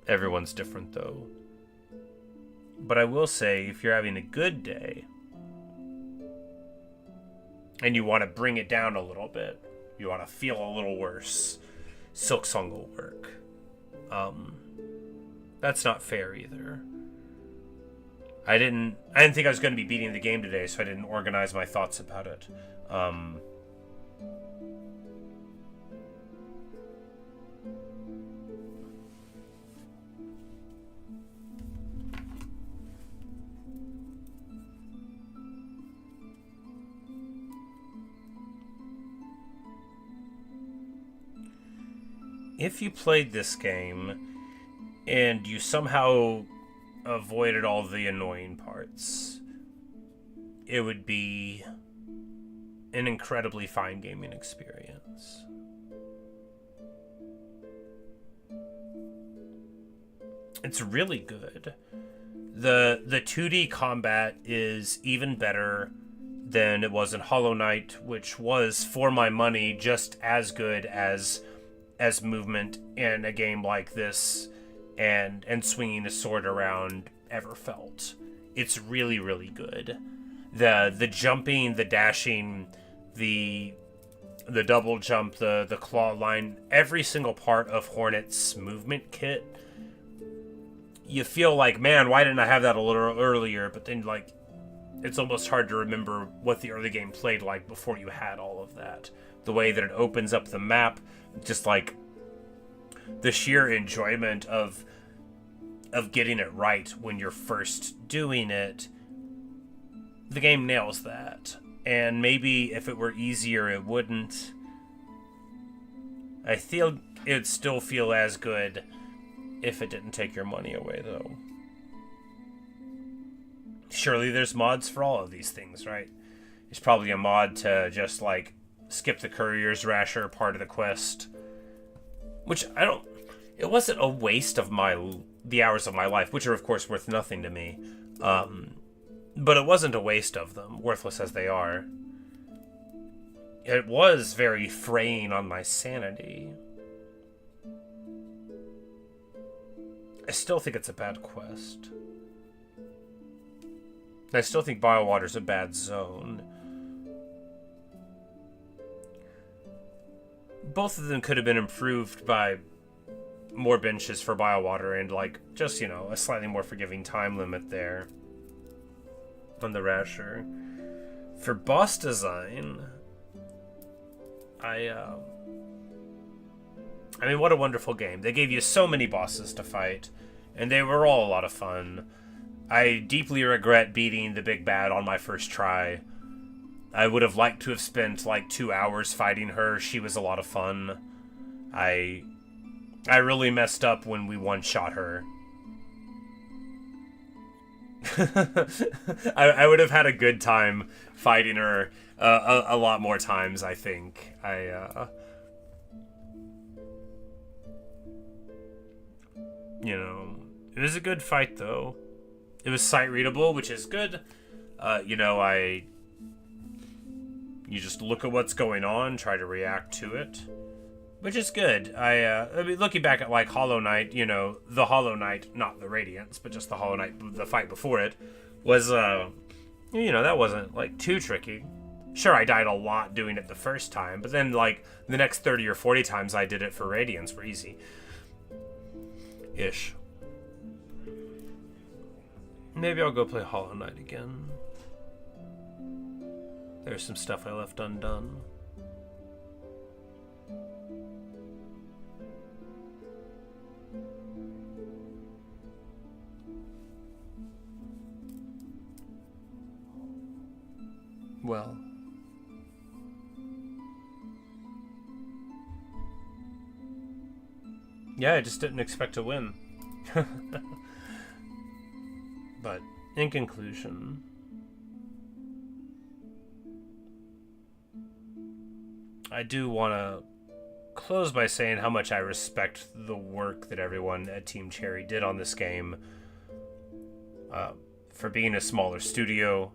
Everyone's different, though. But I will say, if you're having a good day, and you want to bring it down a little bit, you want to feel a little worse, Silksong will work. That's not fair either. I didn't think I was going to be beating the game today, so I didn't organize my thoughts about it. If you played this game and you somehow avoided all the annoying parts, it would be an incredibly fine gaming experience. It's really good. The 2D combat is even better than it was in Hollow Knight, which was, for my money, just as good as movement in a game like this and swinging a sword around ever felt. It's really, really good. The jumping, the dashing, the double jump, the claw line, every single part of Hornet's movement kit, you feel like, man, why didn't I have that a little earlier? But then, like, it's almost hard to remember what the early game played like before you had all of that. The way that it opens up the map, just like the sheer enjoyment of getting it right when you're first doing it. The game nails that. And maybe if it were easier, it wouldn't. I feel it'd still feel as good if it didn't take your money away, though. Surely there's mods for all of these things, right? There's probably a mod to just, like, skip the courier's rasher part of the quest. Which, it wasn't a waste of the hours of my life, which are, of course, worth nothing to me. But it wasn't a waste of them, worthless as they are. It was very fraying on my sanity. I still think it's a bad quest. I still think Biowater's a bad zone. Both of them could have been improved by more benches for Biowater and, like, just, you know, a slightly more forgiving time limit there on the Rasher. For boss design, I mean, what a wonderful game. They gave you so many bosses to fight, and they were all a lot of fun. I deeply regret beating the big bad on my first try. I would have liked to have spent like 2 hours fighting her. She was a lot of fun. I really messed up when we one-shot her. I would have had a good time fighting her a lot more times, I think. You know, it was a good fight, though. It was sight-readable, which is good. You know, you just look at what's going on, try to react to it. which is good. I mean, looking back at like Hollow Knight, you know, the Hollow Knight, not the Radiance, but just the Hollow Knight, the fight before it, was, you know, that wasn't like too tricky. Sure, I died a lot doing it the first time, but then like the next 30 or 40 times I did it for Radiance were easy. Ish. Maybe I'll go play Hollow Knight again. There's some stuff I left undone. Well. Yeah, I just didn't expect to win. But, in conclusion, I do want to close by saying how much I respect the work that everyone at Team Cherry did on this game. For being a smaller studio,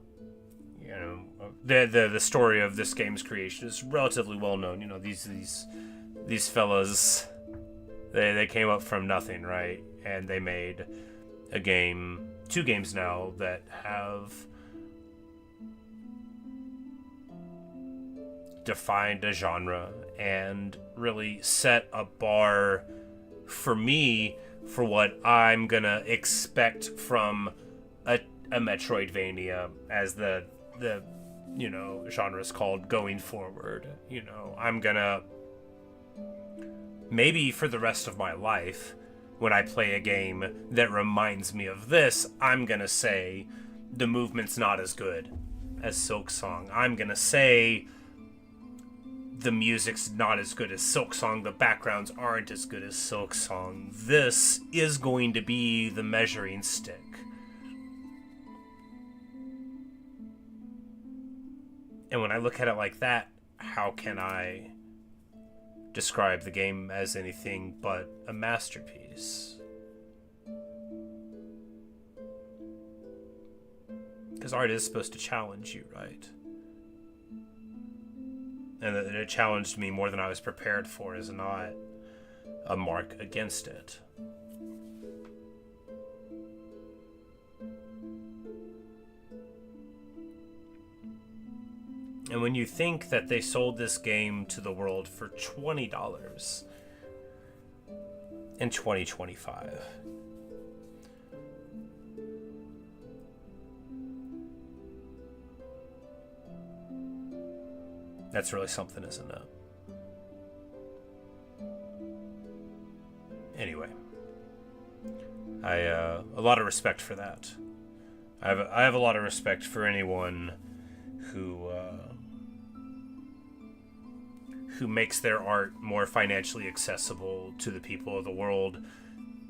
you know, the story of this game's creation is relatively well known. You know, these fellas, they came up from nothing, right? And they made a game, 2 games now, that have defined a genre and really set a bar for me for what I'm gonna expect from a Metroidvania, as the you know, genre is called, going forward. You know, I'm gonna, maybe for the rest of my life, when I play a game that reminds me of this, I'm gonna say the movement's not as good as Silksong. I'm gonna say the music's not as good as Silksong, the backgrounds aren't as good as Silksong. This is going to be the measuring stick. And when I look at it like that, how can I describe the game as anything but a masterpiece? Because art is supposed to challenge you, right? And that it challenged me more than I was prepared for is not a mark against it. And when you think that they sold this game to the world for $20 in 2025, that's really something, isn't it? Anyway, a lot of respect for that. I have a lot of respect for anyone who makes their art more financially accessible to the people of the world,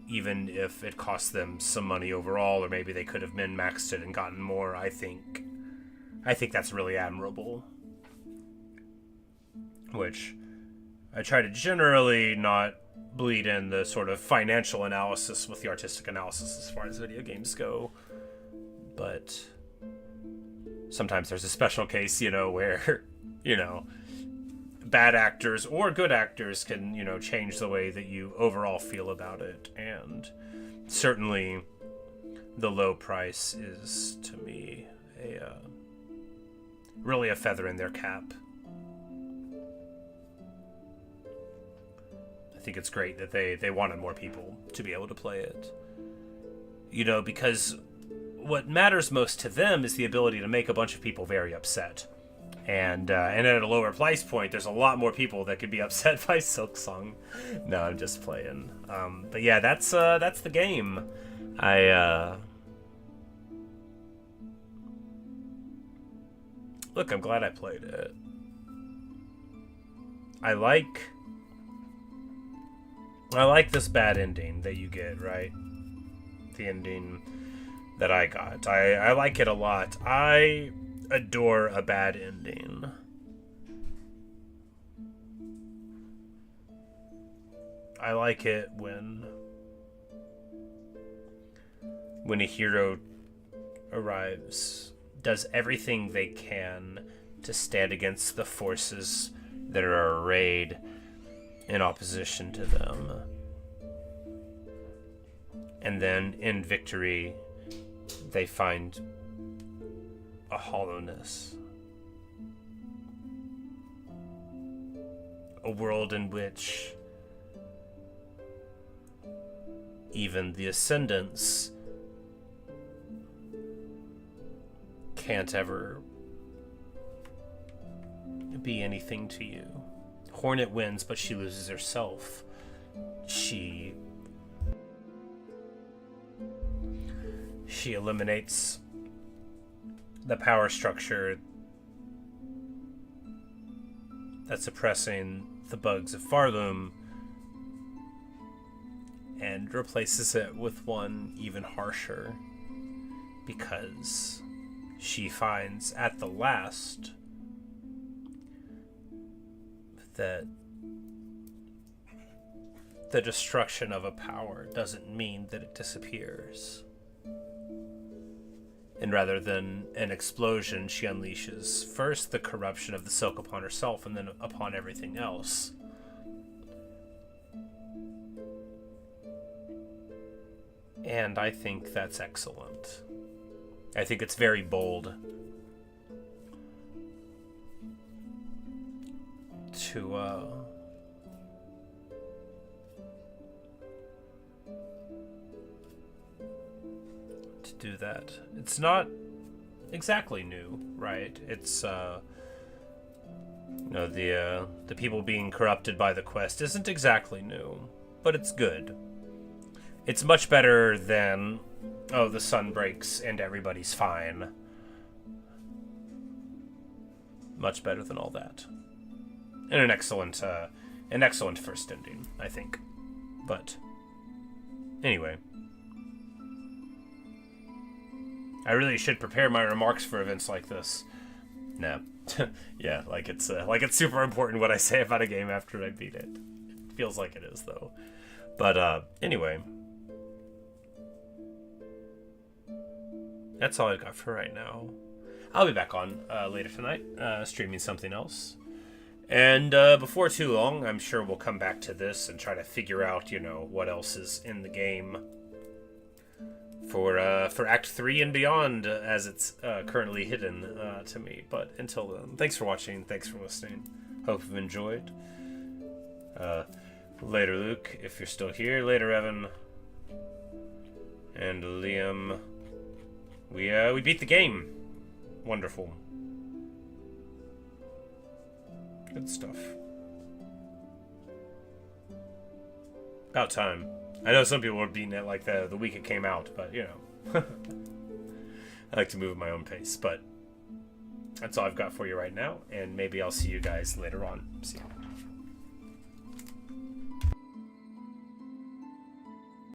even if it costs them some money overall, or maybe they could have min-maxed it and gotten more. I think that's really admirable. Which I try to generally not bleed in the sort of financial analysis with the artistic analysis as far as video games go. But sometimes there's a special case, you know, where, you know, bad actors or good actors can, you know, change the way that you overall feel about it. And certainly the low price is, to me, really a feather in their cap. I think it's great that they wanted more people to be able to play it. You know, because what matters most to them is the ability to make a bunch of people very upset. And at a lower price point, there's a lot more people that could be upset by Silksong. No, I'm just playing. But yeah, that's the game. Look, I'm glad I played it. I like this bad ending that you get, right? The ending that I got. I like it a lot. I adore a bad ending. I like it when a hero arrives, does everything they can to stand against the forces that are arrayed, in opposition to them. And then in victory, they find a hollowness. A world in which even the Ascendants can't ever be anything to you. Hornet wins, but she loses herself. She eliminates the power structure that's oppressing the bugs of Farloom and replaces it with one even harsher, because she finds at the last that the destruction of a power doesn't mean that it disappears. And rather than an explosion, she unleashes first the corruption of the Silk upon herself and then upon everything else. And I think that's excellent. I think it's very bold to do that. It's not exactly new, right? It's the people being corrupted by the quest isn't exactly new, but it's good. It's much better than, oh, the sun breaks and everybody's fine. Much better than all that. And an excellent first ending, I think. But anyway, I really should prepare my remarks for events like this. Nah. Yeah, like it's super important what I say about a game after I beat it. It feels like it is, though. But anyway, that's all I got for right now. I'll be back on later tonight, streaming something else. And before too long, I'm sure we'll come back to this and try to figure out, what else is in the game for Act 3 and beyond, as it's currently hidden to me. But until then, thanks for watching, thanks for listening. Hope you've enjoyed. Later, Luke, if you're still here. Later, Evan. And Liam. We beat the game. Wonderful. Good stuff. About time. I know some people were beating it like the week it came out, but I like to move at my own pace. But that's all I've got for you right now, and maybe I'll see you guys later on. See ya.